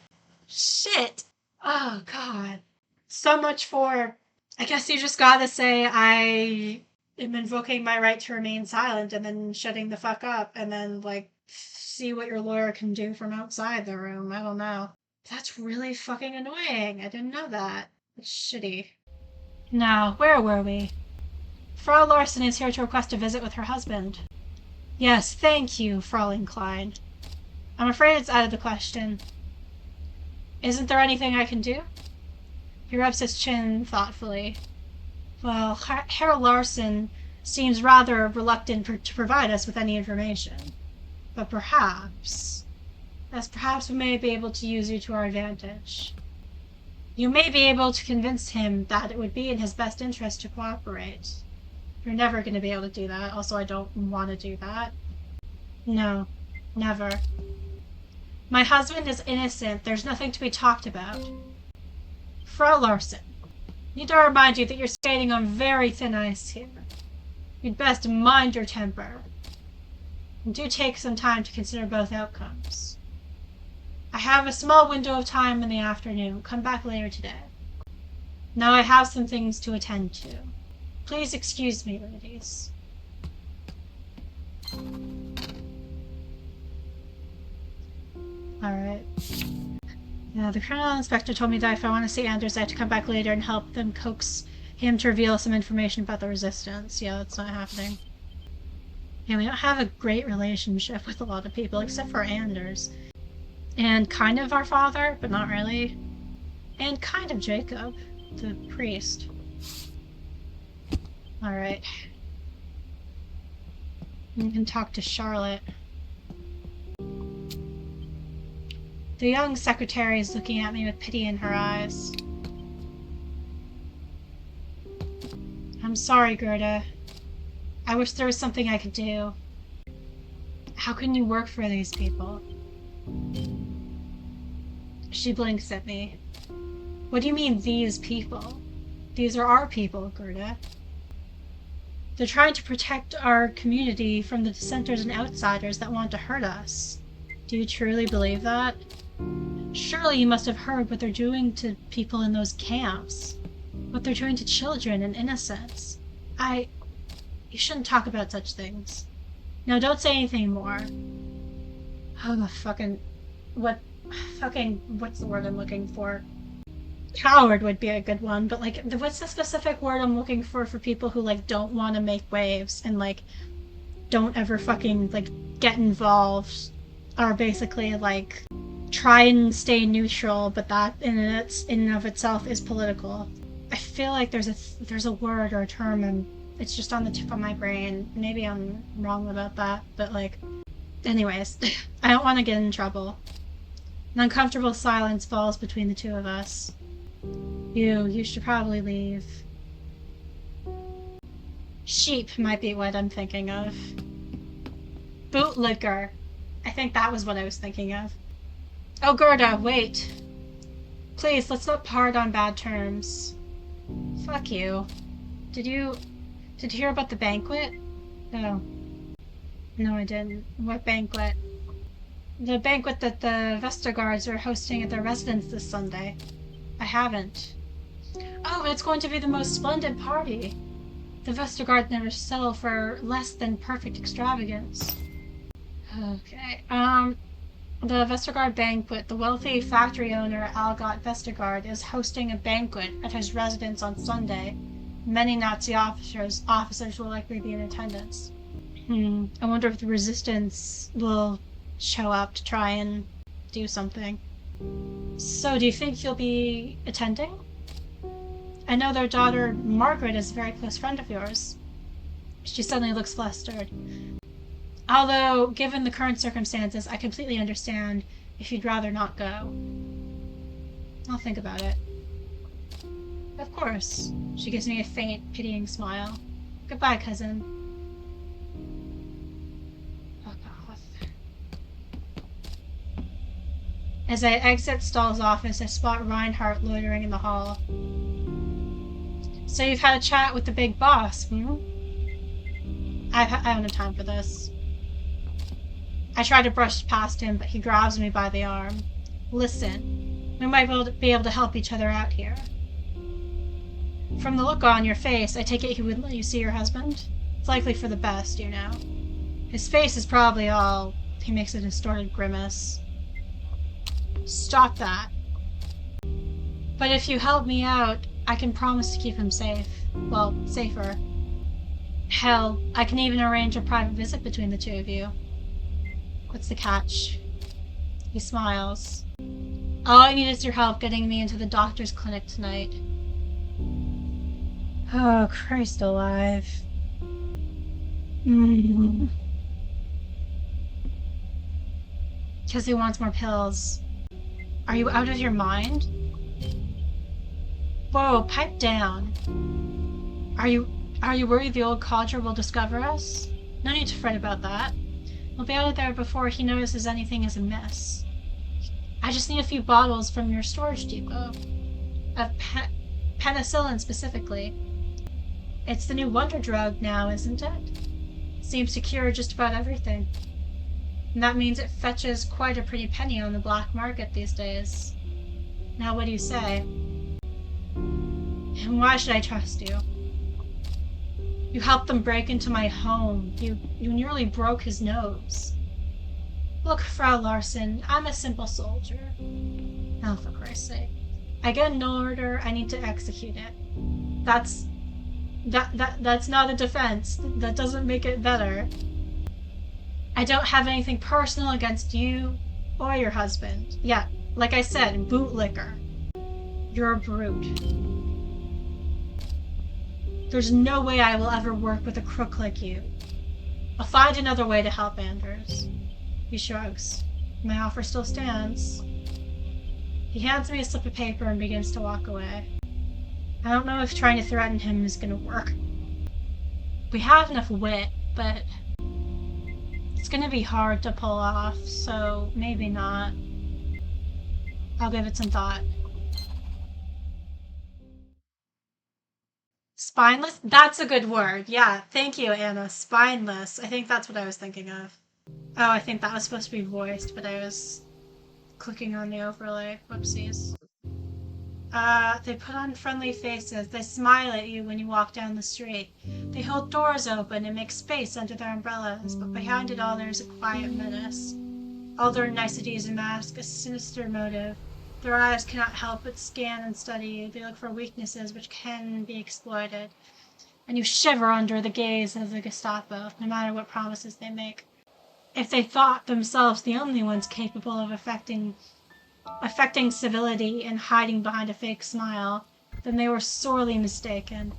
Oh, God. So much for... I guess you just gotta say I am invoking my right to remain silent and then shutting the fuck up and then, see what your lawyer can do from outside the room. I don't know. That's really fucking annoying. I didn't know that. It's shitty. Now, where were we? Frau Larson is here to request a visit with her husband. Yes, thank you, Fraulein Klein. I'm afraid it's out of the question. Isn't there anything I can do? He rubs his chin thoughtfully. Well, Herr Larson seems rather reluctant to provide us with any information. But perhaps we may be able to use you to our advantage. You may be able to convince him that it would be in his best interest to cooperate. You're never going to be able to do that. Also, I don't want to do that. No, never. My husband is innocent. There's nothing to be talked about. Frau Larson, I need to remind you that you're skating on very thin ice here. You'd best mind your temper. And do take some time to consider both outcomes. I have a small window of time in the afternoon. Come back later today. Now I have some things to attend to. Please excuse me, ladies. Alright. Yeah, the criminal inspector told me that if I want to see Anders, I have to come back later and help them coax him to reveal some information about the resistance. Yeah, that's not happening. Yeah, we don't have a great relationship with a lot of people, except for Anders. And kind of our father, but not really. And kind of Jacob, the priest. Alright. You can talk to Charlotte. The young secretary is looking at me with pity in her eyes. I'm sorry, Gerda. I wish there was something I could do. How can you work for these people? She blinks at me. What do you mean, these people? These are our people, Gerda. They're trying to protect our community from the dissenters and outsiders that want to hurt us. Do you truly believe that? Surely you must have heard what they're doing to people in those camps. What they're doing to children and innocents. You shouldn't talk about such things. Now don't say anything more. Oh, what's the word I'm looking for? Coward would be a good one, but what's the specific word I'm looking for people who don't want to make waves and don't ever fucking get involved, are basically try and stay neutral, but that in and of itself is political. I feel like there's a word or a term and it's just on the tip of my brain. Maybe I'm wrong about that, but like, anyways, I don't want to get in trouble. An uncomfortable silence falls between the two of us. You should probably leave. Sheep might be what I'm thinking of. Bootlicker. I think that was what I was thinking of. Oh, Gerda, wait. Please, let's not part on bad terms. Fuck you. Did you hear about the banquet? No. No, I didn't. What banquet? The banquet that the Vestergaards are hosting at their residence this Sunday. I haven't. Oh, it's going to be the most splendid party. The Vestergaards never settle for less than perfect extravagance. Okay. The Vestergaard banquet. The wealthy factory owner Algot Vestergaard is hosting a banquet at his residence on Sunday. Many Nazi officers will likely be in attendance. I wonder if the resistance will show up to try and do something. So, do you think you'll be attending? I know their daughter Margaret is a very close friend of yours. She suddenly looks flustered. Although, given the current circumstances, I completely understand if you'd rather not go. I'll think about it. Of course. She gives me a faint, pitying smile. Goodbye, cousin. Fuck off. As I exit Stahl's office, I spot Reinhardt loitering in the hall. So you've had a chat with the big boss, hmm? I don't have time for this. I try to brush past him, but he grabs me by the arm. Listen, we might be able to help each other out here. From the look on your face, I take it he wouldn't let you see your husband? It's likely for the best, you know. His face is probably all... He makes a distorted grimace. Stop that. But if you help me out, I can promise to keep him safe. Well, safer. Hell, I can even arrange a private visit between the two of you. What's the catch? He smiles. All I need is your help getting me into the doctor's clinic tonight. Oh, Christ alive. Because he wants more pills. Are you out of your mind? Whoa, pipe down. Are you worried the old codger will discover us? No need to fret about that. We'll be out of there before he notices anything is amiss. I just need a few bottles from your storage depot. Of penicillin specifically. It's the new wonder drug now, isn't it? Seems to cure just about everything. And that means it fetches quite a pretty penny on the black market these days. Now what do you say? And why should I trust you? You helped them break into my home. You nearly broke his nose. Look, Frau Larson, I'm a simple soldier. Oh, for Christ's sake. I get an order, I need to execute it. That's not a defense. That doesn't make it better. I don't have anything personal against you or your husband. Yeah, like I said, bootlicker. You're a brute. There's no way I will ever work with a crook like you. I'll find another way to help Anders. He shrugs. My offer still stands. He hands me a slip of paper and begins to walk away. I don't know if trying to threaten him is gonna work. We have enough wit, but it's gonna be hard to pull off, so maybe not. I'll give it some thought. Spineless? That's a good word. Yeah, thank you, Anna. Spineless. I think that's what I was thinking of. Oh, I think that was supposed to be voiced, but I was clicking on the overlay. Whoopsies. They put on friendly faces. They smile at you when you walk down the street. They hold doors open and make space under their umbrellas, but behind it all there's a quiet menace. All their niceties mask a sinister motive. Their eyes cannot help but scan and study you. They look for weaknesses which can be exploited. And you shiver under the gaze of the Gestapo, no matter what promises they make. If they thought themselves the only ones capable of affecting civility and hiding behind a fake smile, then they were sorely mistaken.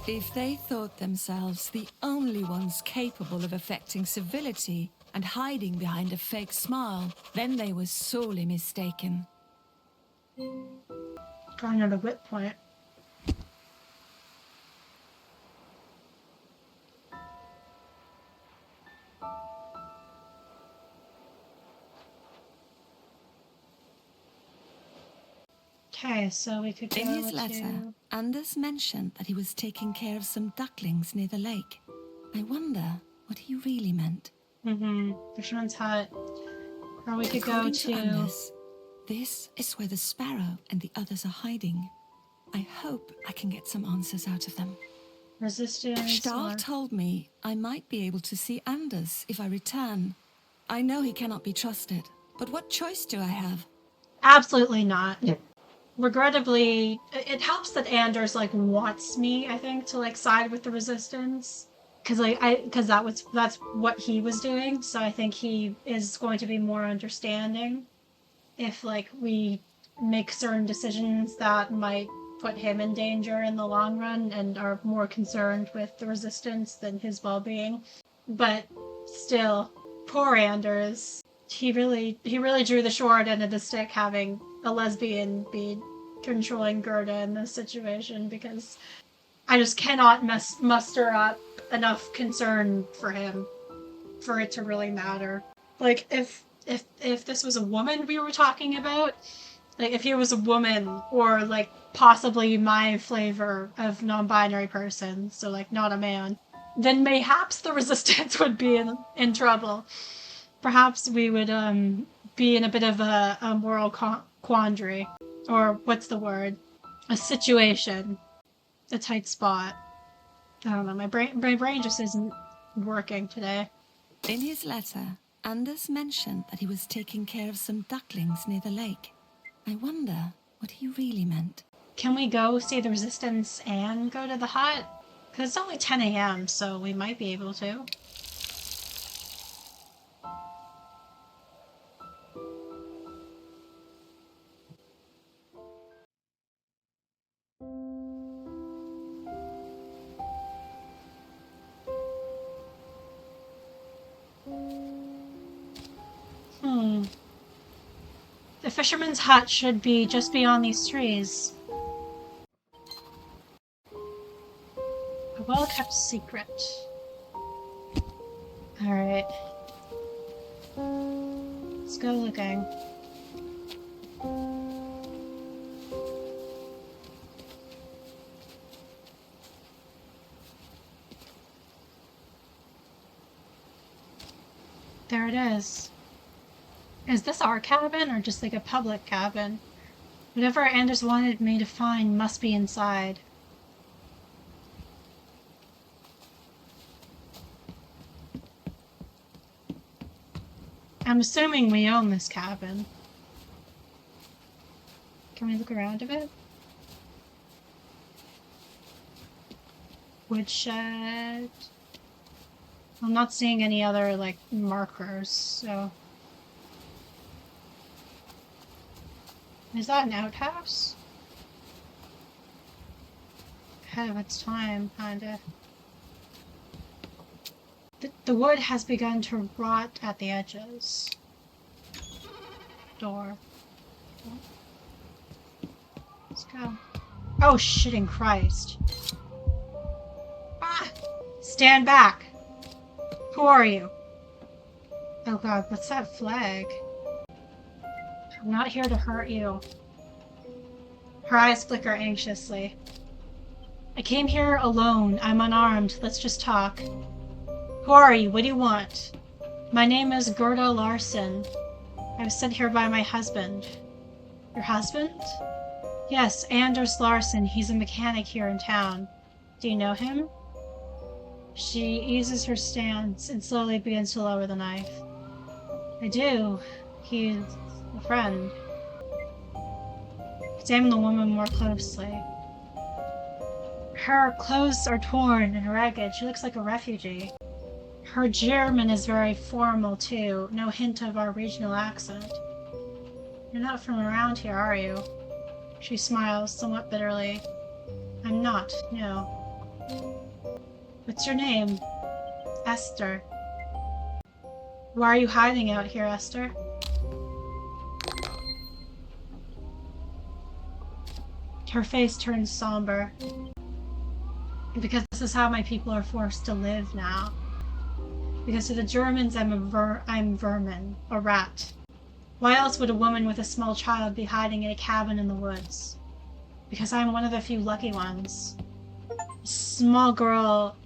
If they thought themselves the only ones capable of affecting civility and hiding behind a fake smile, then they were sorely mistaken. Got another whip point. Okay, so we could go In his letter, to... Anders mentioned that he was taking care of some ducklings near the lake. I wonder what he really meant. Fisherman's hut. Or we could According go to... Anders, this is where the Sparrow and the others are hiding. I hope I can get some answers out of them. Resistance. Stahl Or... told me I might be able to see Anders if I return. I know he cannot be trusted, but what choice do I have? Absolutely not. Yeah. Regrettably, it helps that Anders like wants me, I think, to like side with the resistance, because that's what he was doing. So I think he is going to be more understanding if like we make certain decisions that might put him in danger in the long run and are more concerned with the resistance than his well-being. But still, poor Anders. He really drew the short end of the stick having a lesbian be controlling Gerda in this situation, because I just cannot muster up enough concern for him for it to really matter. Like if this was a woman we were talking about, like if he was a woman or like possibly my flavor of non-binary person, so like not a man, then mayhaps the resistance would be in trouble. Perhaps we would be in a bit of a moral quandary, or what's the word? A situation, a tight spot. I don't know. My brain just isn't working today. In his letter, Anders mentioned that he was taking care of some ducklings near the lake. I wonder what he really meant. Can we go see the resistance and go to the hut? Because it's only 10 a.m., so we might be able to. The fisherman's hut should be just beyond these trees. A well-kept secret. Alright. Let's go looking. There it is. Is this our cabin or just like a public cabin? Whatever Anders wanted me to find must be inside. I'm assuming we own this cabin. Can we look around a bit? Woodshed. I'm not seeing any other like markers, so. Is that an outhouse? Ahead of its time, kinda. The wood has begun to rot at the edges. Door. Let's go. Oh, shitting Christ. Ah! Stand back! Who are you? Oh god, what's that flag? I'm not here to hurt you. Her eyes flicker anxiously. I came here alone. I'm unarmed. Let's just talk. Who are you? What do you want? My name is Gerda Larson. I was sent here by my husband. Your husband? Yes, Anders Larson. He's a mechanic here in town. Do you know him? She eases her stance and slowly begins to lower the knife. I do. He's a friend. Examine the woman more closely. Her clothes are torn and ragged. She looks like a refugee. Her German is very formal, too. No hint of our regional accent. You're not from around here, are you? She smiles somewhat bitterly. I'm not, no. What's your name? Esther. Why are you hiding out here, Esther? Her face turns somber. Because this is how my people are forced to live now. Because to the Germans, I'm vermin, a rat. Why else would a woman with a small child be hiding in a cabin in the woods? Because I'm one of the few lucky ones. A small girl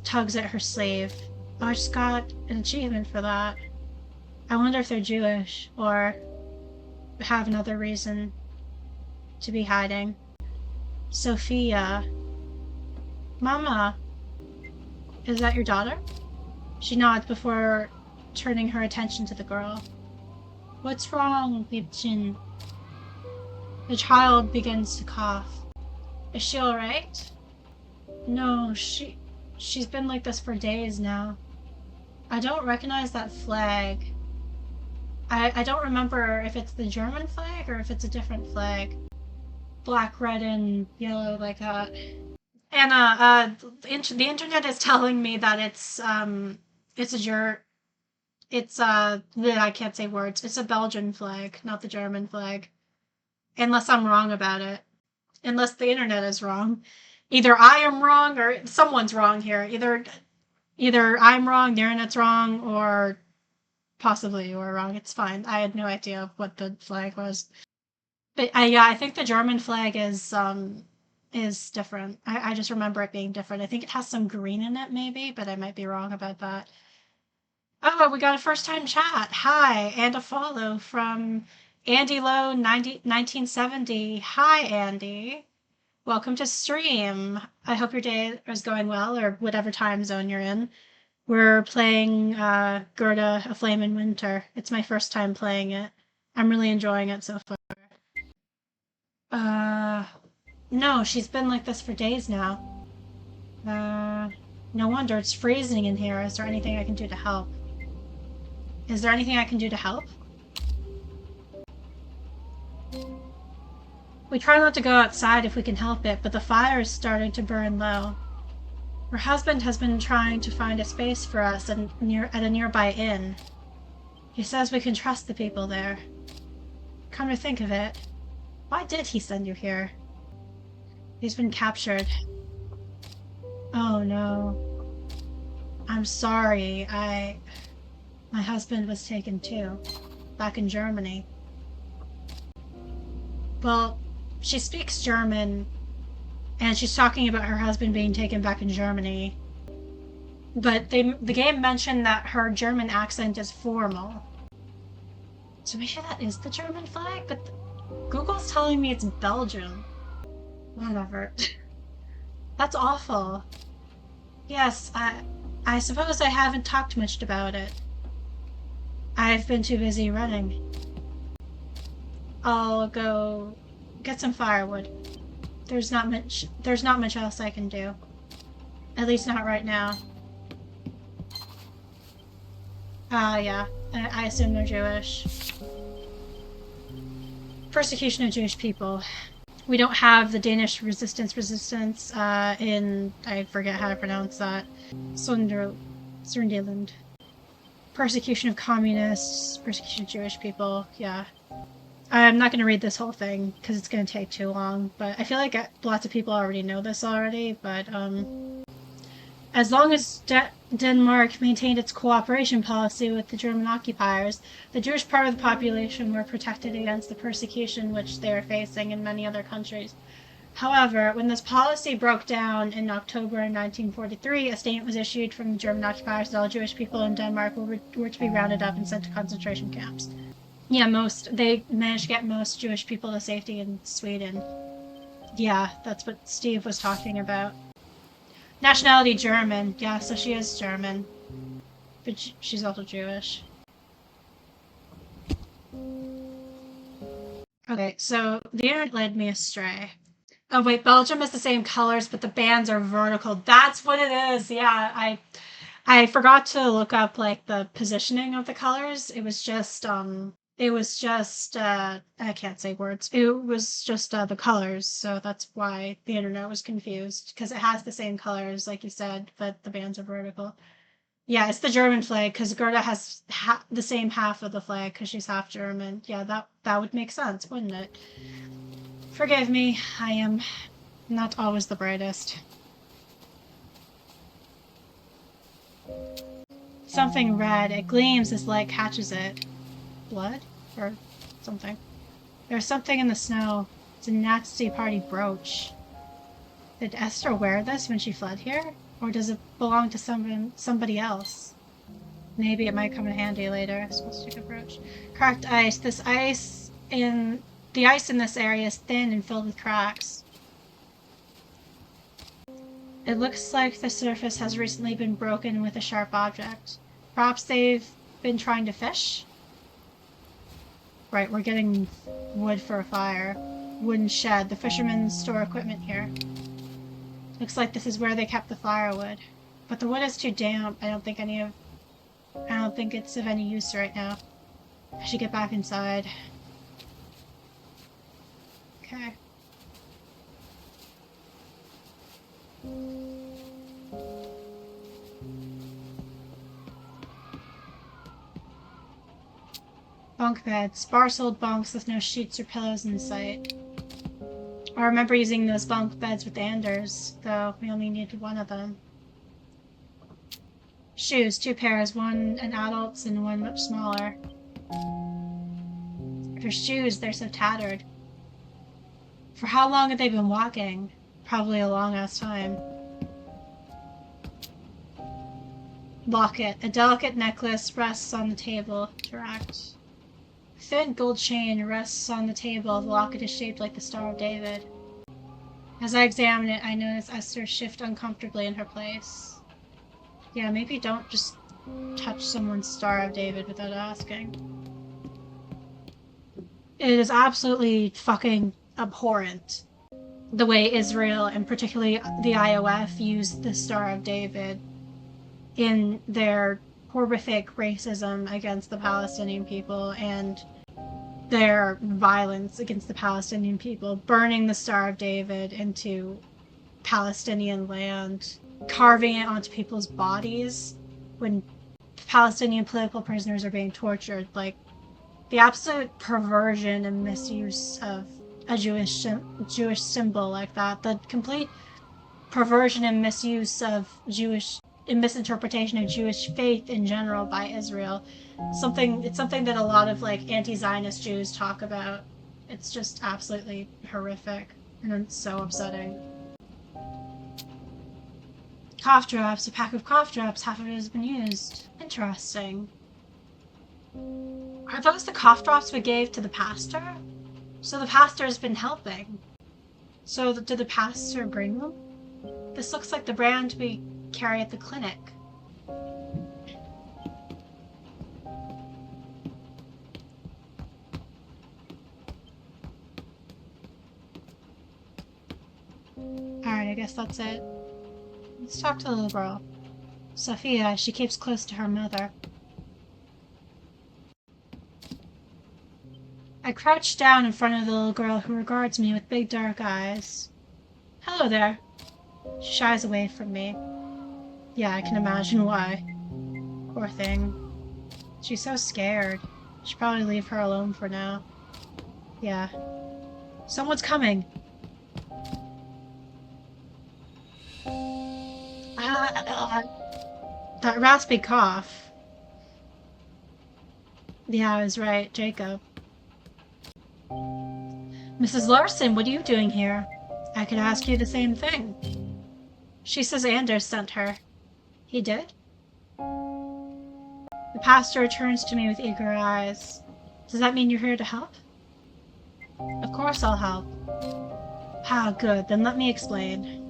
tugs at her sleeve. Oh, I just got an achievement for that. I wonder if they're Jewish, or have another reason to be hiding. Sophia. Mama, is that your daughter? She nods before turning her attention to the girl. What's wrong, Liebchen? The child begins to cough. Is she alright? No, she's been like this for days now. I don't recognize that flag. I don't remember if it's the German flag or if it's a different flag. Black, red, and yellow like that. Anna, the internet is telling me that it's I can't say words. It's a Belgian flag, not the German flag. Unless I'm wrong about it. Unless the internet is wrong. Either I am wrong or someone's wrong here. Either I'm wrong, the internet's wrong, or possibly you were wrong. It's fine. I had no idea what the flag was. But yeah, I think the German flag is different. I just remember it being different. I think it has some green in it, maybe, but I might be wrong about that. Oh, we got a first time chat. Hi, and a follow from Andy Lowe 1970. Hi, Andy. Welcome to stream. I hope your day is going well, or whatever time zone you're in. We're playing Gerda, A Flame in Winter. It's my first time playing it. I'm really enjoying it so far. No, she's been like this for days now. No wonder it's freezing in here. Is there anything I can do to help? Is there anything I can do to help? We try not to go outside if we can help it, but the fire is starting to burn low. Her husband has been trying to find a space for us at a nearby inn. He says we can trust the people there. Come to think of it, why did he send you here? He's been captured. Oh no. I'm sorry, my husband was taken too, back in Germany. Well, she speaks German, and she's talking about her husband being taken back in Germany. But the game mentioned that her German accent is formal. So maybe that is the German flag, but Google's telling me it's Belgium. Whatever. That's awful. Yes, I suppose I haven't talked much about it. I've been too busy running. I'll go get some firewood. There's not much else I can do. At least not right now. Yeah. I assume they're Jewish. Persecution of Jewish people. We don't have the Danish resistance in, I forget how to pronounce that, Sunderland. Persecution of communists, persecution of Jewish people, yeah. I'm not going to read this whole thing because it's going to take too long, but I feel like lots of people already know this already, but as long as Denmark maintained its cooperation policy with the German occupiers, the Jewish part of the population were protected against the persecution which they are facing in many other countries. However, when this policy broke down in October 1943, a statement was issued from the German occupiers that all Jewish people in Denmark were to be rounded up and sent to concentration camps. Yeah, they managed to get most Jewish people to safety in Sweden. Yeah, that's what Steve was talking about. Nationality German. Yeah, so she is German. But she's also Jewish. Okay, so the internet led me astray. Oh wait, Belgium is the same colors, but the bands are vertical. That's what it is. Yeah, I forgot to look up like the positioning of the colors. It was just It was just, I can't say words. It was just the colors, so that's why the internet was confused, because it has the same colors, like you said, but the bands are vertical. Yeah, it's the German flag, because Gerda has the same half of the flag, because she's half German. Yeah, that would make sense, wouldn't it? Forgive me, I am not always the brightest. Something red. It gleams as light catches it. Blood? Or something. There's something in the snow. It's a Nazi party brooch. Did Esther wear this when she fled here? Or does it belong to somebody else? Maybe it might come in handy later. Swastika brooch. Cracked ice. The ice in this area is thin and filled with cracks. It looks like the surface has recently been broken with a sharp object. Perhaps they've been trying to fish? Right, we're getting wood for a fire. Wooden shed. The fishermen store equipment here. Looks like this is where they kept the firewood. But the wood is too damp. I don't think it's of any use right now. I should get back inside. Okay. Bunk beds. Sparse-old bunks with no sheets or pillows in sight. I remember using those bunk beds with Anders, though we only needed one of them. Shoes. 2 pairs. One an adult's and one much smaller. For shoes, they're so tattered. For how long had they been walking? Probably a long-ass time. Locket. A delicate necklace rests on the table. Direct. A thin gold chain rests on the table. The locket is shaped like the Star of David. As I examine it, I notice Esther shift uncomfortably in her place. Yeah, maybe don't just touch someone's Star of David without asking. It is absolutely fucking abhorrent the way Israel, and particularly the IOF, used the Star of David in their horrific racism against the Palestinian people and their violence against the Palestinian people, burning the Star of David into Palestinian land, carving it onto people's bodies when Palestinian political prisoners are being tortured. Like, the absolute perversion and misuse of a Jewish symbol like that, the complete perversion and misuse of and misinterpretation of Jewish faith in general by Israel. It's something that a lot of like anti-Zionist Jews talk about. It's just absolutely horrific, and it's so upsetting. Cough drops. A pack of cough drops. Half of it has been used. Interesting. Are those the cough drops we gave to the pastor? So the pastor has been helping. So did the pastor bring them? This looks like the brand we carry at the clinic. Alright, I guess that's it. Let's talk to the little girl. Sophia, she keeps close to her mother. I crouch down in front of the little girl, who regards me with big dark eyes. Hello there. She shies away from me. Yeah, I can imagine why. Poor thing. She's so scared. Should probably leave her alone for now. Yeah. Someone's coming! That raspy cough. Yeah, I was right. Jacob. Mrs. Larson, what are you doing here? I could ask you the same thing. She says Anders sent her. He did? The pastor turns to me with eager eyes. Does that mean you're here to help? Of course I'll help. Ah, good. Then let me explain.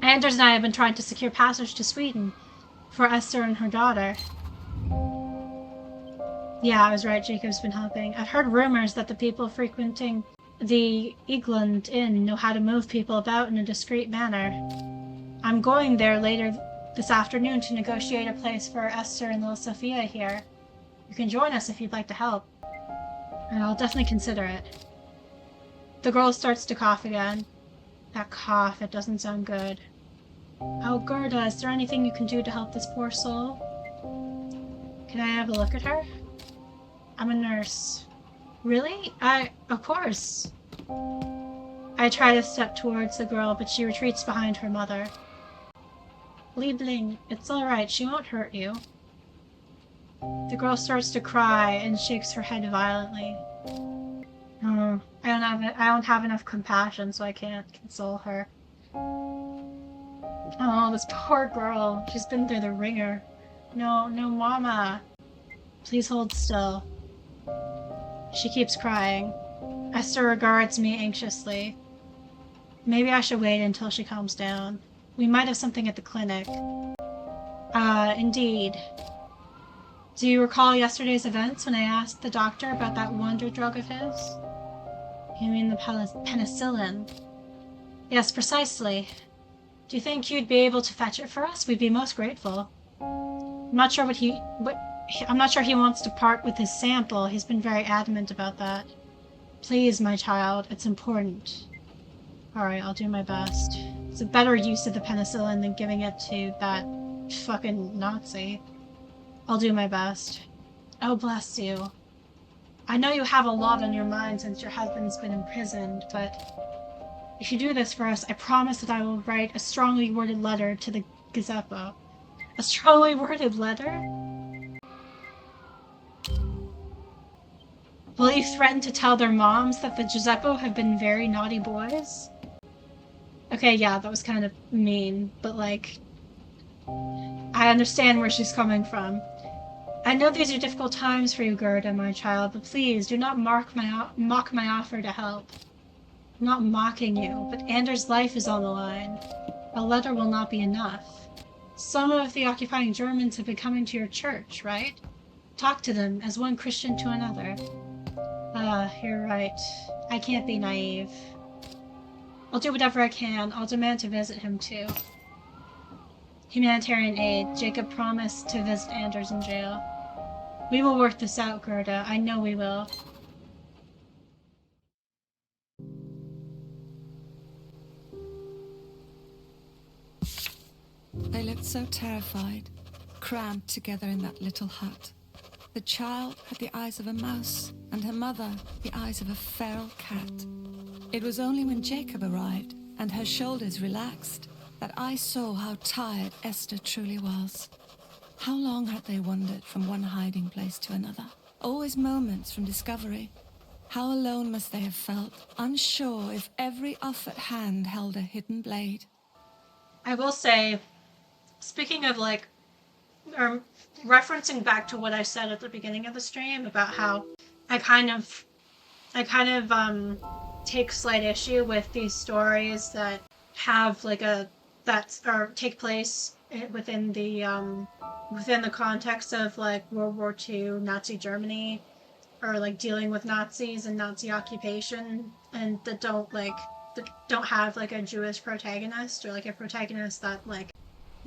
Anders and I have been trying to secure passage to Sweden for Esther and her daughter. Yeah, I was right. Jacob's been helping. I've heard rumors that the people frequenting the Egeland Inn know how to move people about in a discreet manner. I'm going there later this afternoon to negotiate a place for Esther and little Sophia here. You can join us if you'd like to help, and I'll definitely consider it. The girl starts to cough again. That cough, it doesn't sound good. Oh, Gerda, is there anything you can do to help this poor soul? Can I have a look at her? I'm a nurse. Really? Of course. I try to step towards the girl, but she retreats behind her mother. Liebling, it's all right. She won't hurt you. The girl starts to cry and shakes her head violently. Oh, I don't have enough compassion, so I can't console her. Oh, this poor girl. She's been through the ringer. No, no, mama. Please hold still. She keeps crying. Esther regards me anxiously. Maybe I should wait until she calms down. We might have something at the clinic. Indeed. Do you recall yesterday's events when I asked the doctor about that wonder drug of his? You mean the penicillin? Yes, precisely. Do you think you'd be able to fetch it for us? We'd be most grateful. I'm not sure I'm not sure he wants to part with his sample. He's been very adamant about that. Please, my child, it's important. Alright, I'll do my best. It's a better use of the penicillin than giving it to that fucking Nazi. I'll do my best. Oh, bless you. I know you have a lot on your mind since your husband's been imprisoned, but if you do this for us, I promise that I will write a strongly worded letter to the Gestapo. A strongly worded letter? Will you threaten to tell their moms that the Gestapo have been very naughty boys? Okay, yeah, that was kind of mean, but like, I understand where she's coming from. I know these are difficult times for you, Gerda, my child, but please do not mock my offer to help. I'm not mocking you, but Andor's life is on the line. A letter will not be enough. Some of the occupying Germans have been coming to your church, right? Talk to them as one Christian to another. You're right. I can't be naive. I'll do whatever I can. I'll demand to visit him, too. Humanitarian aid. Jacob promised to visit Anders in jail. We will work this out, Gerda. I know we will. They looked so terrified, crammed together in that little hut. The child had the eyes of a mouse, and her mother the eyes of a feral cat. It was only when Jacob arrived and her shoulders relaxed that I saw how tired Esther truly was. How long had they wandered from one hiding place to another? Always moments from discovery. How alone must they have felt, unsure if every offered hand held a hidden blade. I will say, speaking of like, or referencing back to what I said at the beginning of the stream about how I kind of take slight issue with these stories that have like or take place within the context of like World War II Nazi Germany, or like dealing with Nazis and Nazi occupation, and that don't have like a Jewish protagonist, or like a protagonist that like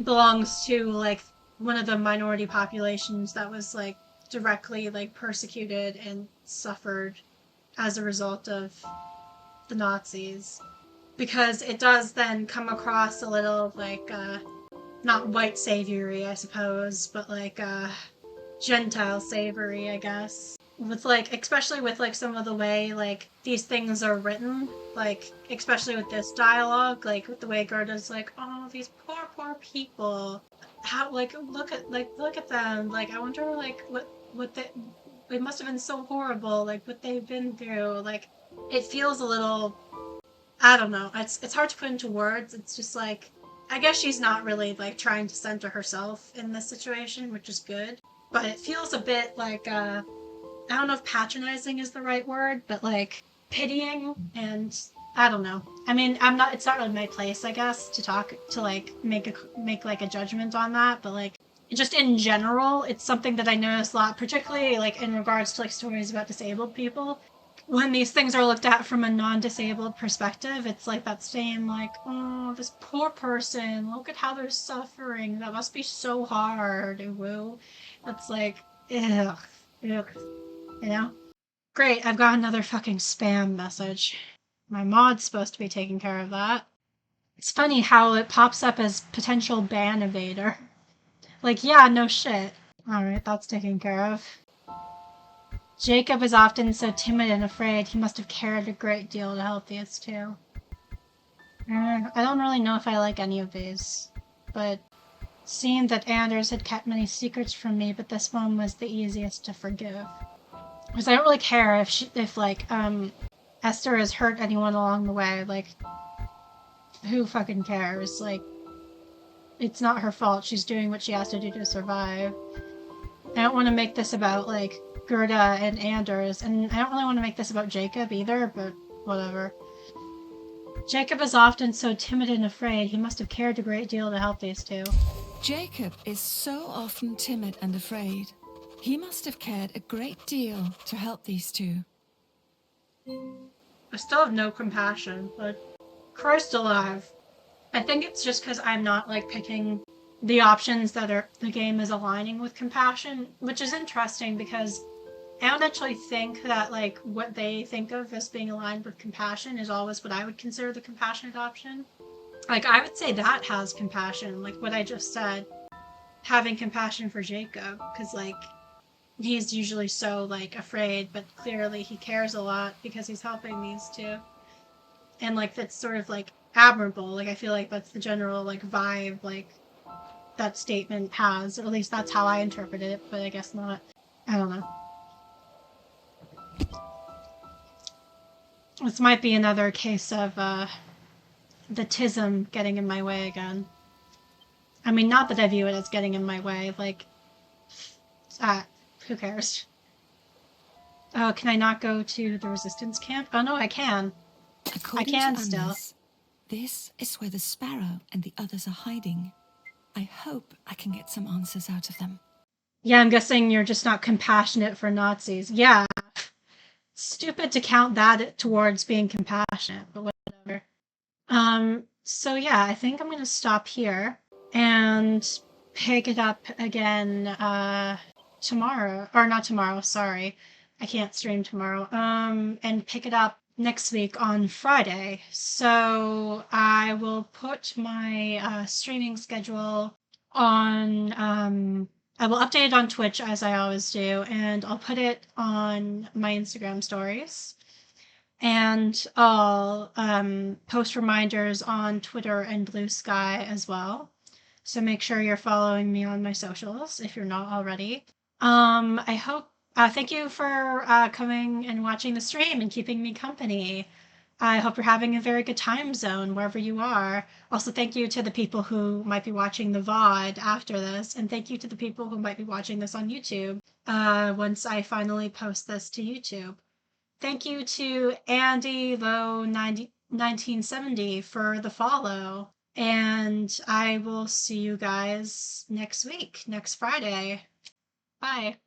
belongs to like one of the minority populations that was like directly like persecuted and suffered as a result of the Nazis. Because it does then come across a little like not white saviory, I suppose, but like Gentile savory, I guess. With like, especially with like some of the way like these things are written, like especially with this dialogue, like with the way Gerda's like, oh, these poor people, how like look at them, like I wonder like what they, it must have been so horrible, like what they've been through, like it feels a little, I don't know, it's hard to put into words. It's just like, I guess she's not really like trying to center herself in this situation, which is good, but it feels a bit like I don't know if patronizing is the right word, but like pitying, and I don't know. I mean, it's not really my place, I guess, to like make like a judgment on that, but like just in general, it's something that I notice a lot, particularly like in regards to like stories about disabled people. When these things are looked at from a non-disabled perspective, it's like that same like, oh, this poor person, look at how they're suffering. That must be so hard. Woo. That's like, ugh. Ugh. You know? Great, I've got another fucking spam message. My mod's supposed to be taking care of that. It's funny how it pops up as potential ban evader. Like, yeah, no shit. Alright, that's taken care of. Jacob is often so timid and afraid. He must have cared a great deal to help these two. I don't really know if I like any of these, but seemed that Anders had kept many secrets from me, but this one was the easiest to forgive. Because I don't really care if Esther has hurt anyone along the way. Like, who fucking cares? Like, it's not her fault. She's doing what she has to do to survive. I don't want to make this about, like, Gerda and Anders, and I don't really want to make this about Jacob either, but whatever. Jacob is often so timid and afraid. He must have cared a great deal to help these two. Jacob is so often timid and afraid. He must have cared a great deal to help these two. I still have no compassion, but Christ alive. I think it's just because I'm not, like, picking the options that are the game is aligning with compassion, which is interesting because I don't actually think that, like, what they think of as being aligned with compassion is always what I would consider the compassionate option. Like, I would say that has compassion, like what I just said, having compassion for Jacob, because, like, he's usually so, like, afraid, but clearly he cares a lot because he's helping these two. And, like, that's sort of, like, admirable. Like, I feel like that's the general, like, vibe, like, that statement has, or at least that's how I interpreted it, but I guess not. I don't know. This might be another case of the tism getting in my way again. I mean, not that I view it as getting in my way. Like, who cares? Oh, can I not go to the resistance camp? Oh no, I can. I can still. This is where the Sparrow and the others are hiding. I hope I can get some answers out of them. Yeah, I'm guessing you're just not compassionate for Nazis. Yeah. Stupid to count that towards being compassionate, but whatever. So yeah, I think I'm gonna stop here and pick it up again tomorrow. Or not tomorrow, sorry. I can't stream tomorrow. And pick it up next week on Friday. So I will put my streaming schedule on I will update it on Twitch as I always do, and I'll put it on my Instagram stories. And I'll post reminders on Twitter and Blue Sky as well. So make sure you're following me on my socials if you're not already. I hope. Thank you for coming and watching the stream and keeping me company. I hope you're having a very good time zone wherever you are. Also, thank you to the people who might be watching the VOD after this, and thank you to the people who might be watching this on YouTube once I finally post this to YouTube. Thank you to Andy Low 1970 for the follow. And I will see you guys next week, next Friday. Bye.